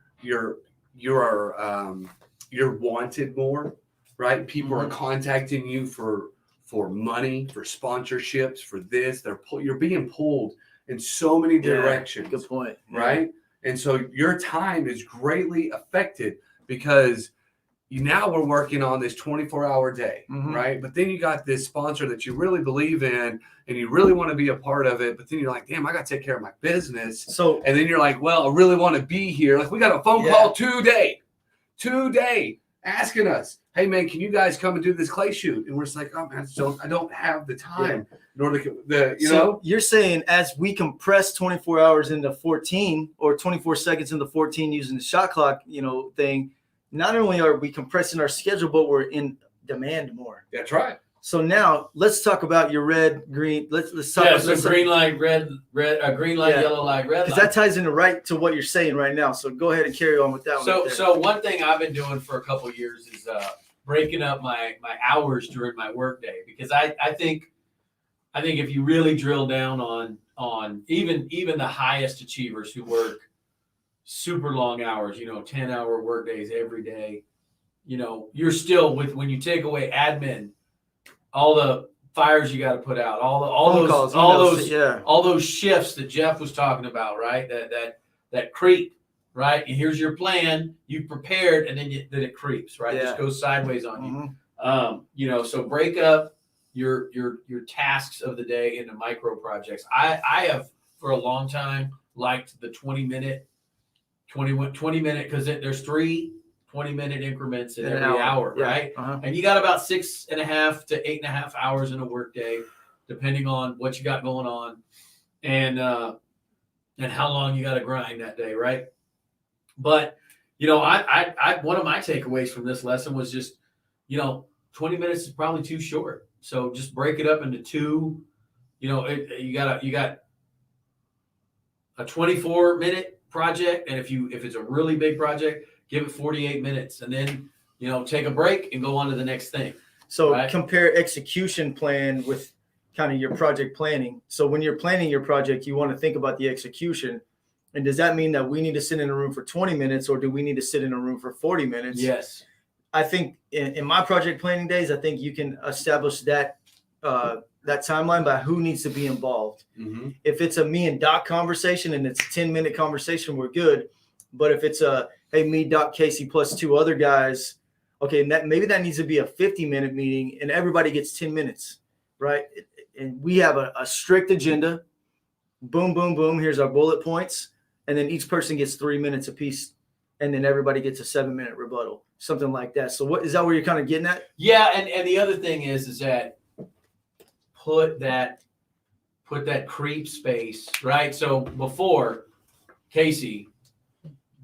wanted more. Right, people are contacting you for money, for sponsorships, for this. You're being pulled in so many directions. Good point. Right, and so your time is greatly affected because now we're working on this 24-hour day, right? But then you got this sponsor that you really believe in and you really want to be a part of it. But then you're like, damn, I got to take care of my business. And then you're like, well, I really want to be here. Like we got a phone call today, asking us, hey man, can you guys come and do this clay shoot? And we're just like, oh man, I don't have the time in order to know. You're saying as we compress 24 hours into 14 or 24 seconds into 14 using the shot clock, thing, not only are we compressing our schedule, but we're in demand more. That's right. So now let's talk about your red, green. Let's talk about green light, red, green light, yellow light, red light. Because that ties into right to what you're saying right now. So go ahead and carry on with that one. So one thing I've been doing for a couple of years is breaking up my hours during my workday, because I think if you really drill down on even the highest achievers who work super long hours, 10-hour work days every day, you're still when you take away admin, all the fires you got to put out, all those shifts that Jeff was talking about, right? That creep, right? And here's your plan, you prepared, and then it creeps, right? Just goes sideways on you. So break up your tasks of the day into micro projects. I have for a long time liked the 20 minute, because there's 3 20-minute increments in In an every hour. hour, Yeah. right? Uh-huh. And you got about 6.5 to 8.5 hours in a workday, depending on what you got going on, and how long you got to grind that day, right? But I one of my takeaways from this lesson was just, 20 minutes is probably too short. So just break it up into 2. You got a 24-minute project, and if it's a really big project, give it 48 minutes, and then take a break and go on to the next thing. So Right. compare execution plan with kind of your project planning. So when you're planning your project, you want to think about the execution. And does that mean that we need to sit in a room for 20 minutes, or do we need to sit in a room for 40 minutes? Yes. I think in my project planning days, I think you can establish that timeline by who needs to be involved. Mm-hmm. If it's a me and Doc conversation and it's a 10-minute conversation, we're good. But if it's a, hey, me, Doc, Casey, plus 2 other guys, okay, maybe that needs to be a 50-minute meeting and everybody gets 10 minutes, right? And we have a strict agenda. Boom, boom, boom. Here's our bullet points. And then each person gets 3 minutes apiece. And then everybody gets a 7-minute rebuttal, something like that. So is that where you're kind of getting at? Yeah, and the other thing is that put that creep space, right? So before, Casey,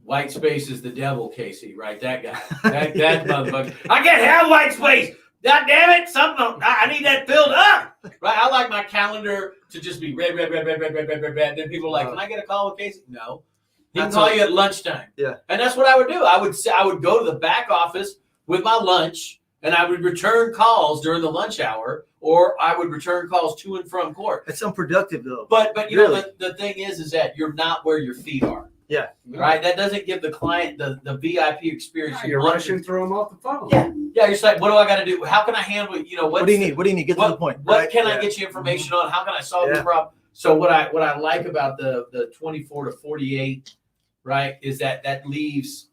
white space is the devil, Casey, right? That guy, that motherfucker. I can't have white space. God damn it! I need that filled up, right? I like my calendar to just be red. Then people are like, "Can I get a call with Casey?" No, he can call you at lunchtime. Yeah, and that's what I would do. I would go to the back office with my lunch, and I would return calls during the lunch hour, or I would return calls to and from court. it's unproductive though. But Really? know the thing is that you're not where your feet are. Yeah. Right. That doesn't give the client the VIP experience. You're rushing through them off the phone. Yeah. Yeah. You're just like, what do I got to do? How can I handle it? What do you need? What do you need? Get to the point. What right? can Yeah. I get you information on? How can I solve Yeah. your problem? So what I like about the 24 to 48, right, is that leaves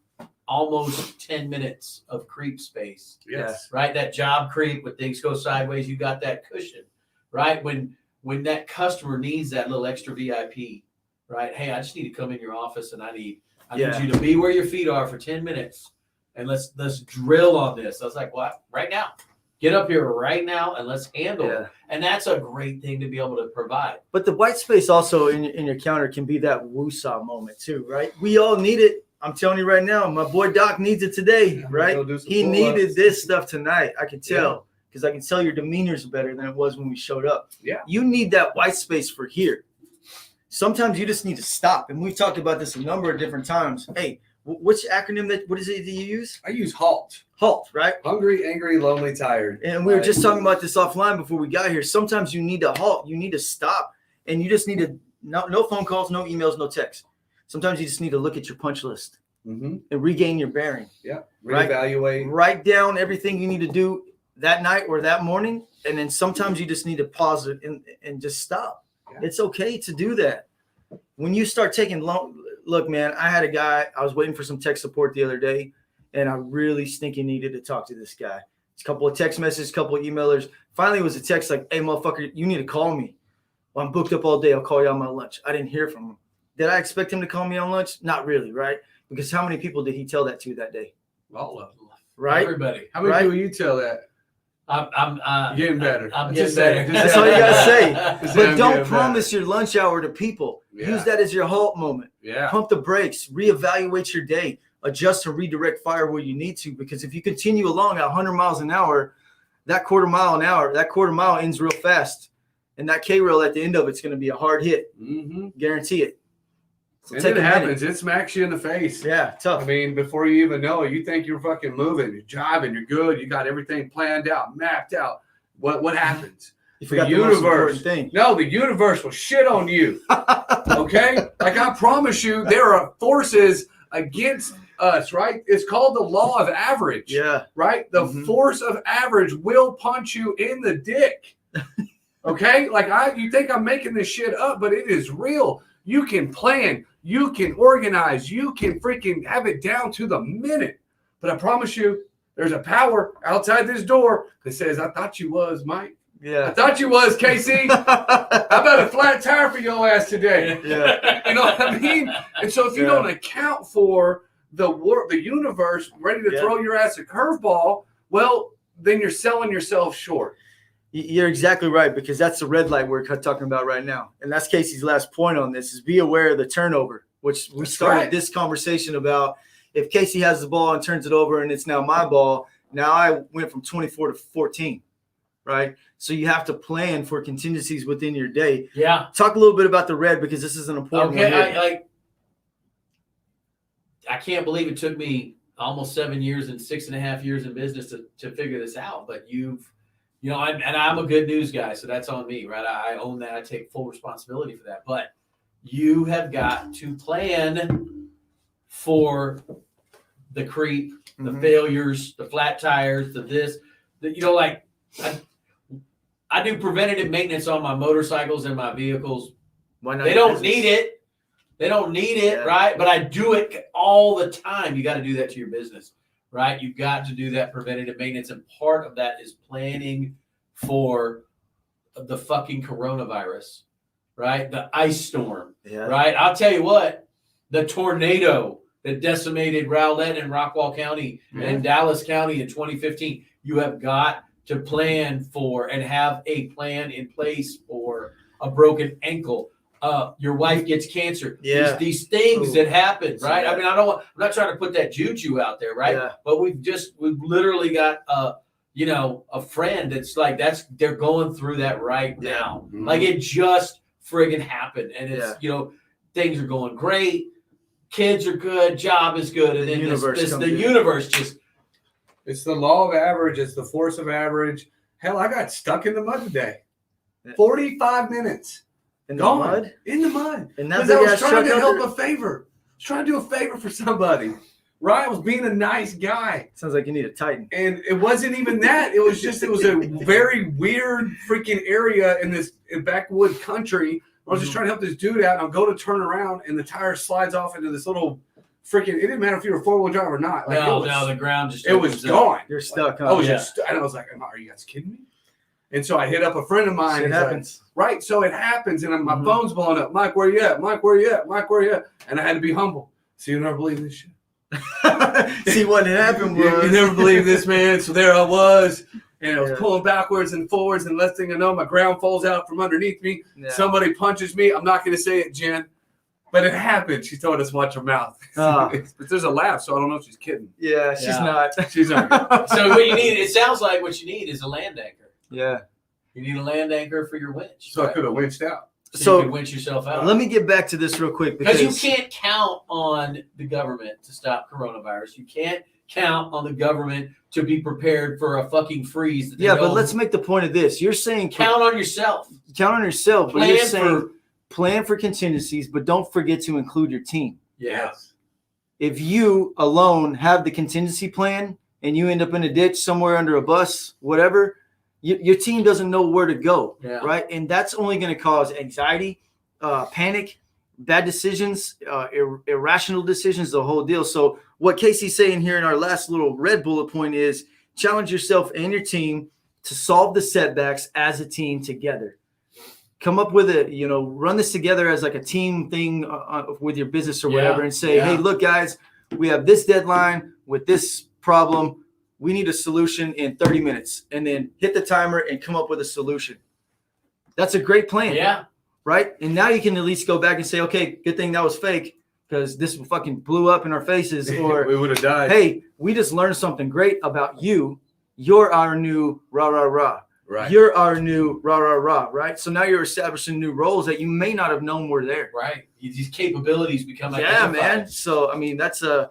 almost 10 minutes of creep space. Yes. Right. That job creep, when things go sideways, you got that cushion, right? When that customer needs that little extra VIP, right? Hey, I just need to come in your office and I need you to be where your feet are for 10 minutes and let's drill on this. I was like, what? Right now. Get up here right now and let's handle it. And that's a great thing to be able to provide. But the white space also in your counter can be that woosah moment too, right? We all need it. I'm telling you right now, my boy Doc needs it today, right? He needed this stuff tonight. I can tell because I can tell your demeanor's better than it was when we showed up. Yeah. You need that white space for here. Sometimes you just need to stop. And we've talked about this a number of different times. Hey, which acronym what is it that you use? I use HALT. HALT, right? Hungry, angry, lonely, tired. And we were just talking about this offline before we got here. Sometimes you need to halt. You need to stop. And you just need to, no phone calls, no emails, no texts. Sometimes you just need to look at your punch list and regain your bearing. Yeah. Reevaluate. Write down everything you need to do that night or that morning. And then sometimes you just need to pause it and just stop. Yeah. It's okay to do that. When you start taking long, look, man, I had a guy, I was waiting for some tech support the other day, and I really stinking needed to talk to this guy. A couple of text messages, a couple of emailers. Finally, it was a text like, hey, motherfucker, you need to call me. Well, I'm booked up all day. I'll call you on my lunch. I didn't hear from him. Did I expect him to call me on lunch? Not really, right? Because how many people did he tell that to that day? All of them. Right? Everybody. How many people you tell that? I'm getting better. I'm getting better. That's all you got to say. But don't promise your lunch hour to people. Yeah. Use that as your halt moment. Yeah. Pump the brakes. Reevaluate your day. Adjust and redirect fire where you need to. Because if you continue along at 100 miles an hour, that quarter mile ends real fast. And that K-rail at the end of it's going to be a hard hit. Guarantee it. So and it happens. It smacks you in the face. Yeah, tough. I mean, before you even know it, you think you're fucking moving, you're driving, you're good, you got everything planned out, mapped out. What happens? The universe. The universe will shit on you. Okay? Like I promise you, there are forces against us, right? It's called the law of average. Yeah. Right? The force of average will punch you in the dick. Okay? Like you think I'm making this shit up, but it is real. You can plan, you can organize, you can freaking have it down to the minute. But I promise you, there's a power outside this door that says, I thought you was, Mike. Yeah. thought you was, Casey. How about a flat tire for your ass today? Yeah. You know what I mean? And so if you Yeah. don't account for the universe ready to Yeah. throw your ass a curveball, well, then you're selling yourself short. You're exactly right, because that's the red light we're talking about right now. And that's Casey's last point on this, is be aware of the turnover, which we That's started right. this conversation about. If Casey has the ball and turns it over and it's now my ball, now I went from 24 to 14, right? So you have to plan for contingencies within your day. Yeah. Talk a little bit about the red, because this is an important one. Okay. here. I can't believe it took me almost 7 years and 6.5 years in business to figure this out. But I'm a good news guy, so that's on me, right? I own that. I take full responsibility for that. But you have got to plan for the creep, the Mhm. failures, the flat tires, I do preventative maintenance on my motorcycles and my vehicles. Why not? They don't need it. They don't need it, Yeah. right? But I do it all the time. You got to do that to your business, right? You've got to do that preventative maintenance. And part of that is planning for the fucking coronavirus, right? The ice storm, Yeah. right? I'll tell you what, the tornado that decimated Rowlett and Rockwall County and Dallas County in 2015. You have got to plan for and have a plan in place for a broken ankle. Your wife gets cancer. Yeah. These things Ooh. that happen, right? Yeah. I mean, I'm not trying to put that juju out there, right? Yeah. But we've literally got a friend that's like, they're going through that right Yeah. now. Mhm. Like it just friggin' happened. And it's, things are going great. Kids are good. Job is good. And The then universe comes the in. universe just, It's the law of average. It's the force of average. Hell, I got stuck in the mud today. Yeah. 45 minutes. In the Gone. mud? In the mud. And that Because I big was ass trying truck to out help there? a favor. I was trying to do a favor for somebody. Right? I was being a nice guy. Sounds like you need a Titan. And it wasn't even that. It was a very weird freaking area in backwood country. I was just trying to help this dude out, and I'll go to turn around, and the tire slides off into this little freaking. It didn't matter if you were 4-wheel drive or not. Like, the ground just. it was opens up. gone. You're stuck, huh? I was Yeah. just, and I was like, "Are you guys kidding me?" And so I hit up a friend of mine. Shit He's like, happens. right, so it happens, and my Mhm. phone's blowing up. Mike, where you at? Mike, where you at? Mike, where you at? And I had to be humble. So you never believe this shit. See, what had happened was You never believe this, man. So there I was, and I was Yeah. pulling backwards and forwards, and last thing I know, my ground falls out from underneath me. Yeah. Somebody punches me. I'm not going to say it, Jen, but it happened. She told us watch her mouth. Ah. But there's a laugh, so I don't know if she's kidding. Yeah, she's Yeah. not. She's not. So what you need, it sounds like what you need is a land anchor. Yeah. You need a land anchor for your winch. So I could have winched out. So you can So winch yourself out. let me get back to this real quick, Because because you can't count on the government to stop coronavirus. You can't count on the government to be prepared for a fucking freeze. That they yeah, but know- let's make the point of this. You're saying count on yourself. count on yourself, but you're Plan saying for plan for contingencies, but don't forget to include your team. yeah. If you alone have the contingency plan and you end up in a ditch somewhere under a bus, whatever, your team doesn't know where to go, Yeah. right? And that's only going to cause anxiety, panic, bad decisions, irrational decisions, the whole deal. So what Casey's saying here in our last little red bullet point is challenge yourself and your team to solve the setbacks as a team together. Come up with run this together as like a team thing with your business or whatever, and say, Yeah. hey, look, guys, we have this deadline with this problem. We need a solution in 30 minutes, and then hit the timer and come up with a solution. That's a great plan. Yeah. Right. And now you can at least go back and say, okay, good thing that was fake, because this fucking blew up in our faces. Or, we would have died. hey, we just learned something great about you. You're our new rah, rah, rah. Right. You're our new rah, rah, rah. Right. So now you're establishing new roles that you may not have known were there. Right. These capabilities become Yeah, identified. man. So, I mean, that's the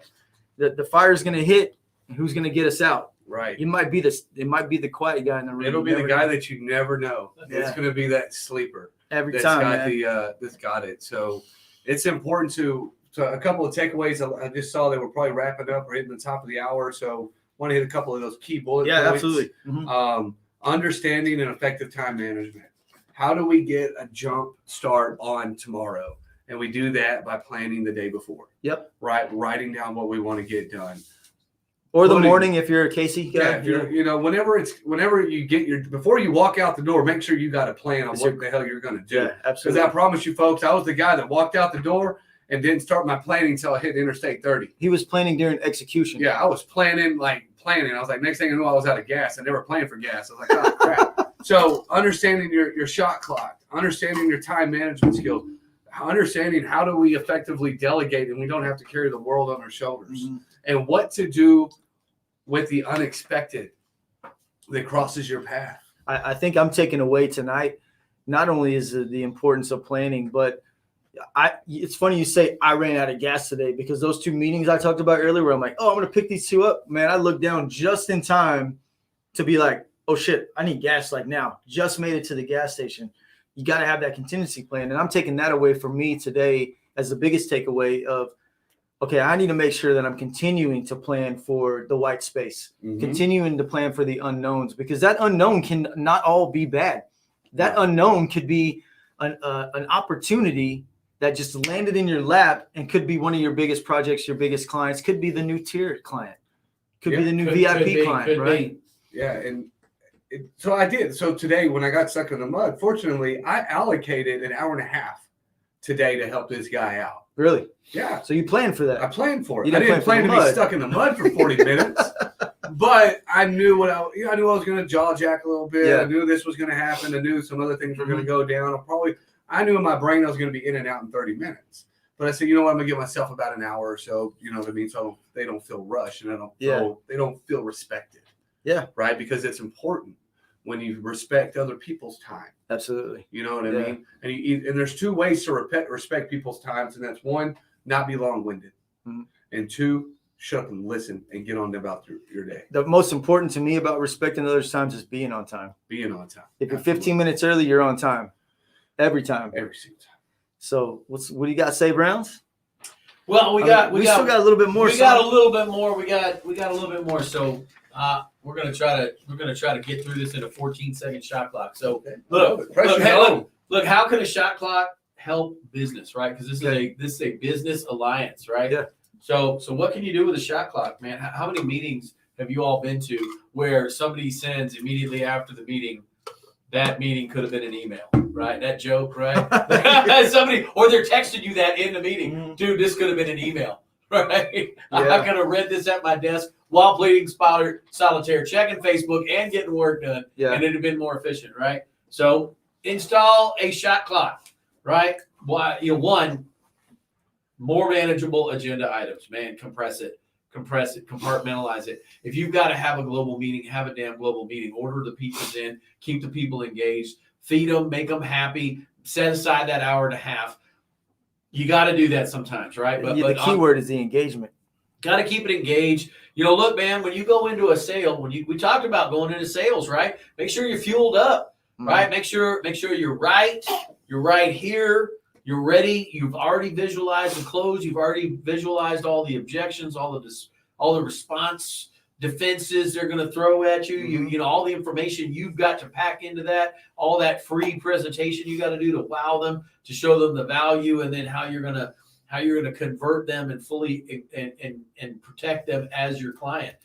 fire's going to hit. Who's going to get us out? Right. It might be the quiet guy in the room. It'll be You the never guy know. that you never know. Yeah. It's going to be that sleeper every that's time, got man. that's got it. So it's important to a couple of takeaways. I just saw they were probably wrapping up or hitting the top of the hour. So want to hit a couple of those key bullet Yeah, points. absolutely. Mhm. Understanding and effective time management. How do we get a jump start on tomorrow? And we do that by planning the day before. Yep. Right. Writing down what we want to get done. Or the putting- morning if you're a Casey guy. Yeah, if you're, you know, whenever you get your, before you walk out the door, make sure you got a plan on what the hell you're going to do. Yeah, Because absolutely. I promise you, folks, I was the guy that walked out the door and didn't start my planning until I hit Interstate 30. He was planning during execution. Yeah, I was planning. I was like, next thing I knew, I was out of gas. I never planned for gas. I was like, oh, crap. So understanding your shot clock, understanding your time management skills, understanding how do we effectively delegate and we don't have to carry the world on our shoulders, Mhm. and what to do with the unexpected that crosses your path. I think I'm taking away tonight. Not only is the importance of planning, but it's funny you say I ran out of gas today, because those 2 meetings I talked about earlier where I'm like, oh, I'm going to pick these 2 up. Man, I looked down just in time to be like, oh shit, I need gas like now. Just made it to the gas station. You got to have that contingency plan. And I'm taking that away from me today as the biggest takeaway of, okay, I need to make sure that I'm continuing to plan for the white space, continuing to plan for the unknowns, because that unknown can not all be bad. That unknown could be an opportunity that just landed in your lap and could be one of your biggest projects, your biggest clients, could be the new tier client, could be the new VIP client, right? Yeah, and so I did. So today, when I got stuck in the mud, fortunately, I allocated an hour and a half today to help this guy out. Really? Yeah. So you planned for I that. planned for it. You I didn't didn't plan plan to for the be mud. stuck in the mud for 40 minutes, but I knew I knew I was going to jaw jack a little bit. Yeah. I knew this was going to happen. I knew some other things were going to go down. I knew in my brain I was going to be in and out in 30 minutes. But I said, you know what? I'm going to give myself about an hour or so. You know what I mean? So they don't feel rushed and they don't feel respected. Yeah. Right? Because it's important when you respect other people's time. Absolutely. You know what I Yeah. mean? And there's 2 ways to respect people's times, and that's 1, not be long-winded, and 2, shut up and listen and get on about your day. The most important to me about respecting others' times is being on time. Being on time. If you're 15 minutes early, you're on time. Every time. Every single time. So what do you got to say, Browns? Well, we still got a little bit more. We got a little bit more. We got a little bit more. So we're gonna try to get through this in a 14-second shot clock. So look, how can a shot clock help business, right? Because this is a business alliance, right? Yeah. So what can you do with a shot clock, man? How many meetings have you all been to where somebody sends immediately after the meeting, that meeting could have been an email, right? That joke, right? Somebody, or they're texting you that in the meeting. Dude, this could have been an email, right? Yeah. I could have read this at my desk while playing solitaire, checking Facebook, and getting work done, and it'd have been more efficient, right? So install a shot clock, right? Why? One, more manageable agenda items, man. Compress it, compartmentalize it. If you've got to have a global meeting, have a damn global meeting. Order the pizzas in, keep the people engaged, feed them, make them happy, set aside that hour and a half. You got to do that sometimes, right? But the key word is the engagement. Got to keep it engaged. Look, man, when you go into a sale, we talked about going into sales, right? Make sure you're fueled up, right? Make sure you're right. You're right here. You're ready. You've already visualized the close. You've already visualized all the objections, all the response defenses they're going to throw at you. You know, all the information you've got to pack into that, all that free presentation you got to do to wow them, to show them the value, and then how you're going to convert them and fully and protect them as your client.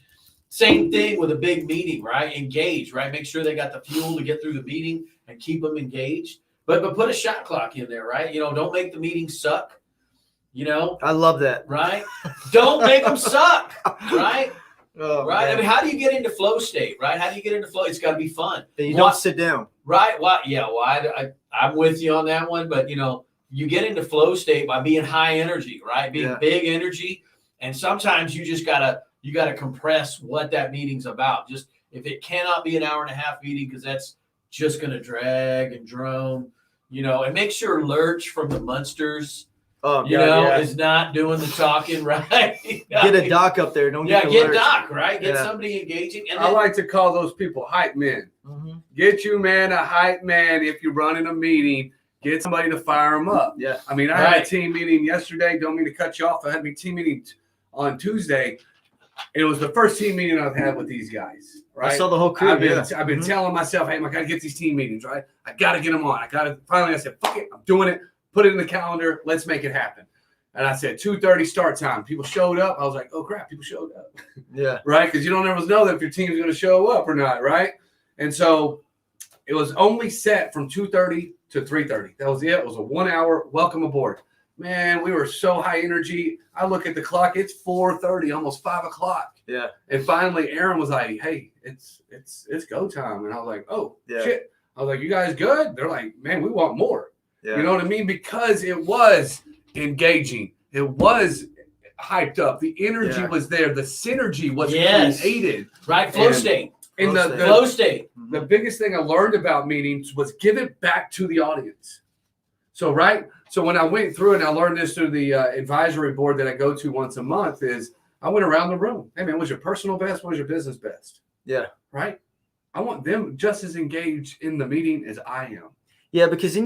Same thing with a big meeting, right? Engage, right? Make sure they got the fuel to get through the meeting and keep them engaged. But put a shot clock in there, right? Don't make the meeting suck. I love that. Right? Don't make them suck, right? Oh, right? man. I mean, how do you get into flow state, right? How do you get into flow? It's got to be fun. You don't sit down. Right? Why? Yeah. Well, I'm with you on that one, but you get into flow state by being high energy, right? Being big energy, and sometimes you just gotta compress what that meeting's about. Just if it cannot be an hour and a half meeting, because that's just gonna drag and drone, and make sure Lurch from the Munsters, is not doing the talking, right? Get a doc up there. Don't get get Doc, right? Get somebody engaging. And I like to call those people hype men. Get you, man, a hype man. If you're running a meeting, get somebody to fire them up. Yeah. I mean, I had a team meeting yesterday. Don't mean to cut you off. I had a team meeting on Tuesday. It was the first team meeting I've had with these guys. Right? I saw the whole crew. I've been telling myself, hey, I got to get these team meetings, right? I got to get them on. Finally, I said, fuck it. I'm doing it. Put it in the calendar. Let's make it happen. And I said 2:30 start time. People showed up. I was like, oh crap, people showed up. Yeah. Right? Because you don't ever know if your team's going to show up or not, right? And so it was only set from 2:30 to 3:30. That was it. It was a 1 hour welcome aboard. Man, we were so high energy. I look at the clock, it's 4:30, almost 5 o'clock. Yeah. And finally Aaron was like, hey, it's go time. And I was like, oh shit. I was like, you guys good? They're like, man, we want more. Yeah. You know what I mean? Because it was engaging. It was hyped up. The energy was there. The synergy was created. Right. Flow state. And Flow state. The biggest thing I learned about meetings was give it back to the audience. So, right. So when I went through and I learned this through the advisory board that I go to once a month is I went around the room. Hey man, what's your personal best? What's your business best? Yeah. Right. I want them just as engaged in the meeting as I am. Yeah, because then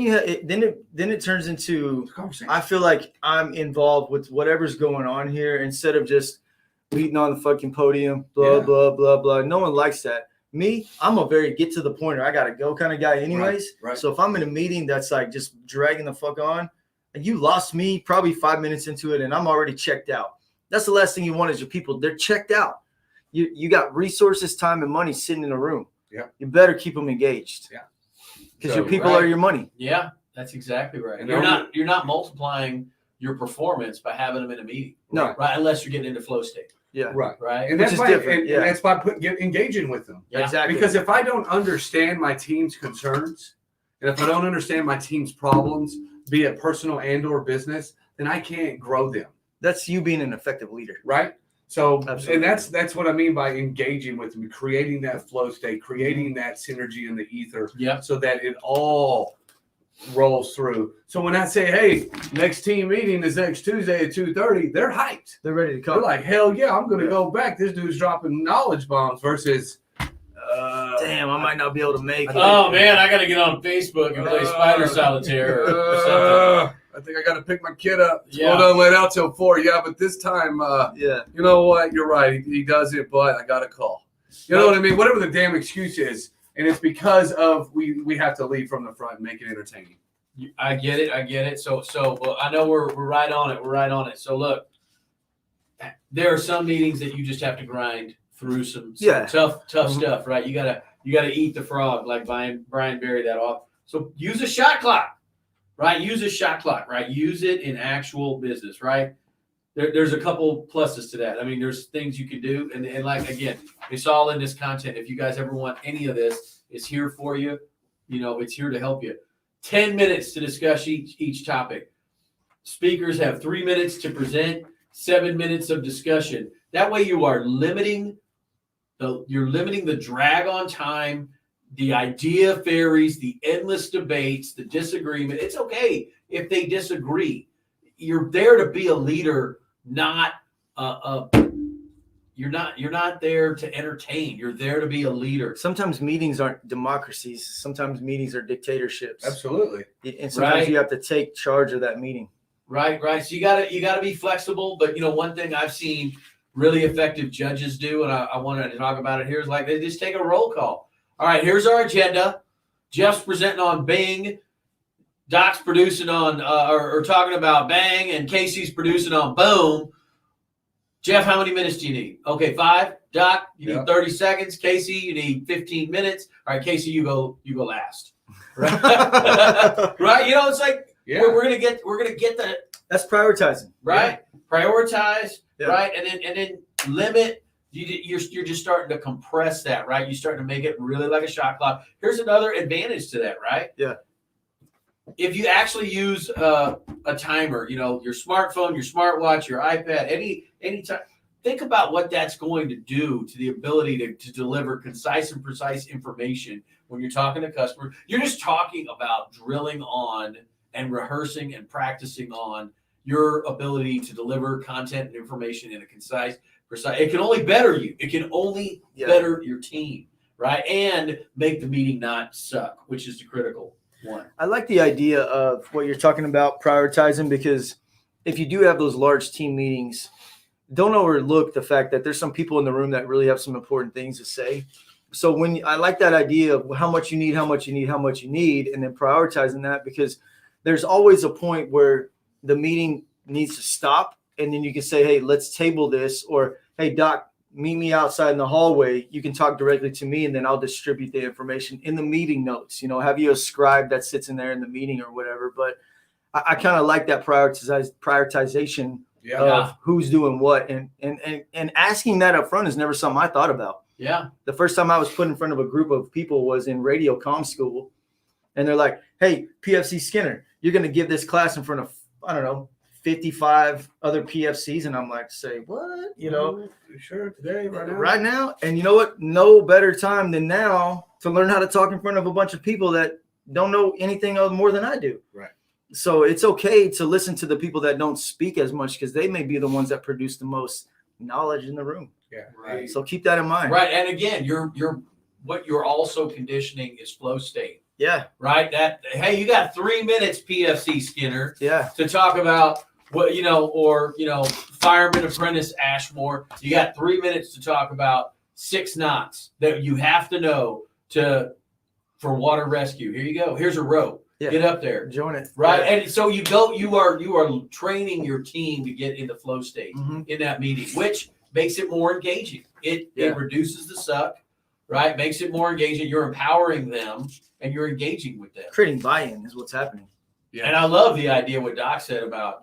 then it turns into Conversation. I feel like I'm involved with whatever's going on here instead of just beating on the fucking podium, blah blah blah blah. No one likes that. Me, I'm a very get to the point or I gotta go kind of guy anyways. Right. So if I'm in a meeting that's like just dragging the fuck on, and you lost me probably 5 minutes into it and I'm already checked out. That's the last thing you want is your people. They're checked out. You got resources, time, and money sitting in a room. Yeah. You better keep them engaged. Yeah. Because your people are your money. Yeah, that's exactly right. And You're not multiplying your performance by having them in a meeting. No. Right. Unless you're getting into flow state. Yeah. Right. Right. And Which that's is by different, and that's by engaging with them. Yeah. Exactly. Because if I don't understand my team's concerns, and if I don't understand my team's problems, be it personal and or business, then I can't grow them. That's you being an effective leader. Right. So, Absolutely. and that's what I mean by engaging with them, creating that flow state, creating that synergy in the ether, so that it all rolls through. So when I say, hey, next team meeting is next Tuesday at 2:30, they're hyped. They're ready to They're come. like, hell yeah, I'm going to go back. This dude's dropping knowledge bombs versus, damn, I might not be able to make it. Oh man, I got to get on Facebook and play Spider Solitaire or something. I think I got to pick my kid up. Yeah. Hold on, let out till 4. Yeah, but this time, Yeah. you know what? You're right. He does it, but I got a call. You know what I mean? Whatever the damn excuse is, and it's because of we have to lead from the front and make it entertaining. I get it. So well, I know we're right on it. We're right on it. So look, there are some meetings that you just have to grind through some tough stuff, right? You gotta eat the frog, like Brian Berry that off. So use a shot clock, right? Use a shot clock, right? Use it in actual business, right? There's a couple pluses to that. I mean, there's things you can do, and like again, it's all in this content. If you guys ever want any of this, it's here for you. You know, it's here to help you. 10 minutes to discuss each topic. Speakers have 3 minutes to present, 7 minutes of discussion. That way you are limiting the drag on time, the idea fairies, the endless debates, the disagreement. It's okay if they disagree. You're there to be a leader, not you're not there to entertain. You're there to be a leader. Sometimes meetings aren't democracies. Sometimes meetings are dictatorships. Absolutely. And sometimes you have to take charge of that meeting. Right. So you gotta be flexible. But one thing I've seen really effective judges do, and I wanted to talk about it here, is like they just take a roll call. All right, here's our agenda. Jeff's presenting on Bing. Doc's producing on or talking about Bang, and Casey's producing on Boom. Jeff, how many minutes do you need? Okay, 5. Doc, you need 30 seconds. Casey, you need 15 minutes. All right, Casey, you go last. Right? Right? It's like we're gonna get the That's prioritizing. right. Yeah. Prioritize, Yeah. right, and then limit. You're just starting to compress that, right? You're starting to make it really like a shot clock. Here's another advantage to that, right? Yeah. If you actually use a timer, your smartphone, your smartwatch, your iPad, any time, think about what that's going to do to the ability to deliver concise and precise information when you're talking to customers. You're just talking about drilling on and rehearsing and practicing on your ability to deliver content and information in a concise, precise. It can only better you. It can only better your team, right? And make the meeting not suck, which is the critical one. I like the idea of what you're talking about, prioritizing, because if you do have those large team meetings, don't overlook the fact that there's some people in the room that really have some important things to say. So I like that idea of how much you need, and then prioritizing that, because there's always a point where the meeting needs to stop. And then you can say, hey, let's table this, or hey, Doc, meet me outside in the hallway. You can talk directly to me, and then I'll distribute the information in the meeting notes. Have you a scribe that sits in there in the meeting or whatever. But I kind of like that prioritization of who's doing what, and asking that up front is never something I thought about. Yeah. The first time I was put in front of a group of people was in radio comm school, and they're like, hey, PFC Skinner, you're going to give this class in front of, I don't know, 55 other PFCs. And I'm like, say what? Sure, today, right now. And you know what? No better time than now to learn how to talk in front of a bunch of people that don't know anything more than I do. Right. So it's okay to listen to the people that don't speak as much, because they may be the ones that produce the most knowledge in the room. Yeah. Right. So keep that in mind. Right. And again, what you're also conditioning is flow state. Yeah. Right. Hey, you got 3 minutes, PFC Skinner, Yeah. to talk about what, fireman apprentice Ashmore. You got 3 minutes to talk about 6 knots that you have to know for water rescue. Here you go. Here's a rope. Yeah. Get up there. Join it. Right. Yeah. And so you are training your team to get into flow state in that meeting, which makes it more engaging. It reduces the suck, right? Makes it more engaging. You're empowering them and you're engaging with them. Creating buy-in is what's happening. Yeah. And I love the idea what Doc said about,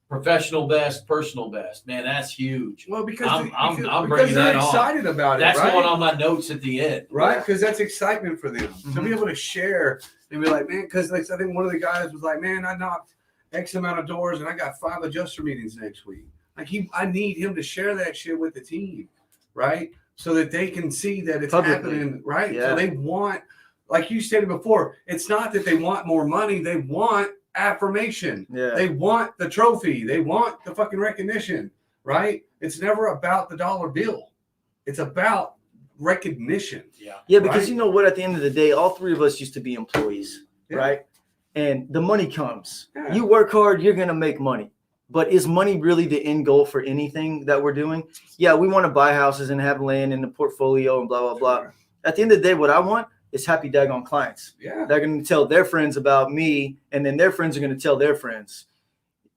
professional best, personal best. Man, that's huge. Well, because I'm bringing that on. Excited about That's it. Right? going on my notes at the end. Right, because that's excitement for them to Mhm. be able to share and be like, man, because I think one of the guys was like, man, I knocked X amount of doors and I got 5 adjuster meetings next week. Like I need him to share that shit with the team, right? So that they can see that it's Publicly. happening, right? Yeah. So they want, like you stated before, it's not that they want more money, they want affirmation. Yeah. They want the trophy, they want the fucking recognition, right? It's never about the dollar bill. It's about recognition. Yeah, because Right? you know what? At the end of the day, all 3 of us used to be employees, Yeah. right? And the money comes. Yeah. You work hard, you're going to make money. But is money really the end goal for anything that we're doing? Yeah, we want to buy houses and have land in the portfolio and blah, blah, blah. Sure. At the end of the day, what I want is happy daggone clients. Yeah. They're going to tell their friends about me, and then their friends are going to tell their friends,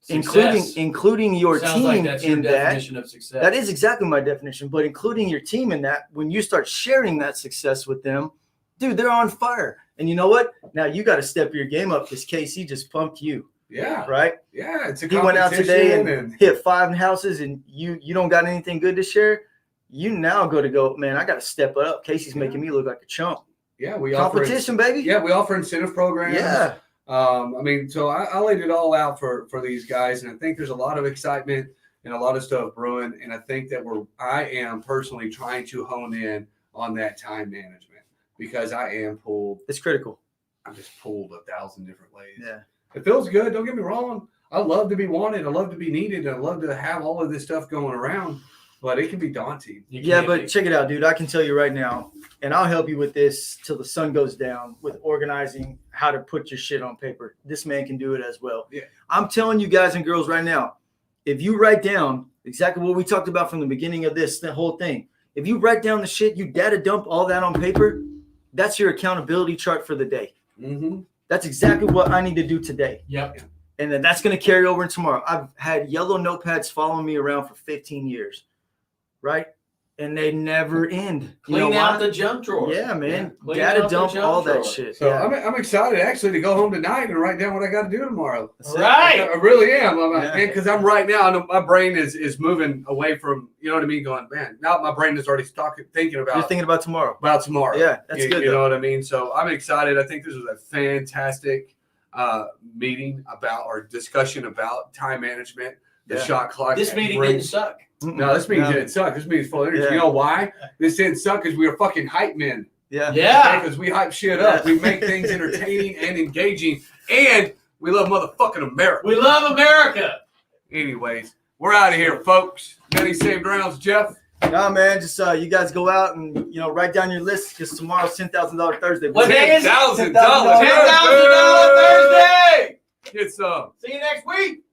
Success. including your Sounds team like that's your in that. definition of success. That is exactly my definition, but including your team in that, when you start sharing that success with them, dude, they're on fire. And you know what? Now you got to step your game up, because KC just pumped you, Yeah. right? Yeah. It's a He went out today and competition hit 5 houses, and you don't got anything good to share. You now go, man, I got to step up. Casey's making me look like a chump. yeah, we offer Competition, baby. Yeah, we offer incentive programs. Yeah. So I laid it all out for these guys, and I think there's a lot of excitement and a lot of stuff brewing. And I think that I am personally trying to hone in on that time management, because I am pulled. It's critical. I'm just pulled 1,000 different ways. Yeah. It feels good. Don't get me wrong. I love to be wanted. I love to be needed. I love to have all of this stuff going around, but it can be daunting. You Yeah, can't but be- check it out, dude. I can tell you right now, and I'll help you with this till the sun goes down, with organizing how to put your shit on paper. This man can do it as well. Yeah. I'm telling you guys and girls right now, if you write down exactly what we talked about from the beginning of the whole thing, if you write down the shit, you data dump all that on paper, that's your accountability chart for the day. Mm-hmm. That's exactly what I need to do today. Yep. And then that's going to carry over into tomorrow. I've had yellow notepads following me around for 15 years, right? And they never end. You Clean know out why? the junk drawer. Yeah, man. Clean Data out the dump junk all that drawer. shit. So yeah. I'm excited actually to go home tonight and write down what I got to do tomorrow. That's it. Right. I really am. Yeah. Because I'm right now, I know my brain is moving away from, you know what I mean, going, man, now my brain is already thinking You're about thinking about tomorrow. tomorrow. Yeah, that's good, You know though. what I mean? So I'm excited. I think this was a fantastic meeting about, or discussion about time management, the Yeah. shot clock. This meeting brings- didn't suck. No, this meeting No. didn't suck. This meeting's full of energy. Yeah. You know why? This didn't suck because we were fucking hype men. Yeah. Yeah. Because we hype shit up. We make things entertaining and engaging, and we love motherfucking America. We love America. Anyways, we're out of here, folks. Many saved rounds, Jeff. Nah, man. Just you guys go out and write down your list, because tomorrow's $10,000 Thursday. What day is it? $10,000. $10,000. $10,000 Thursday. Get some. See you next week.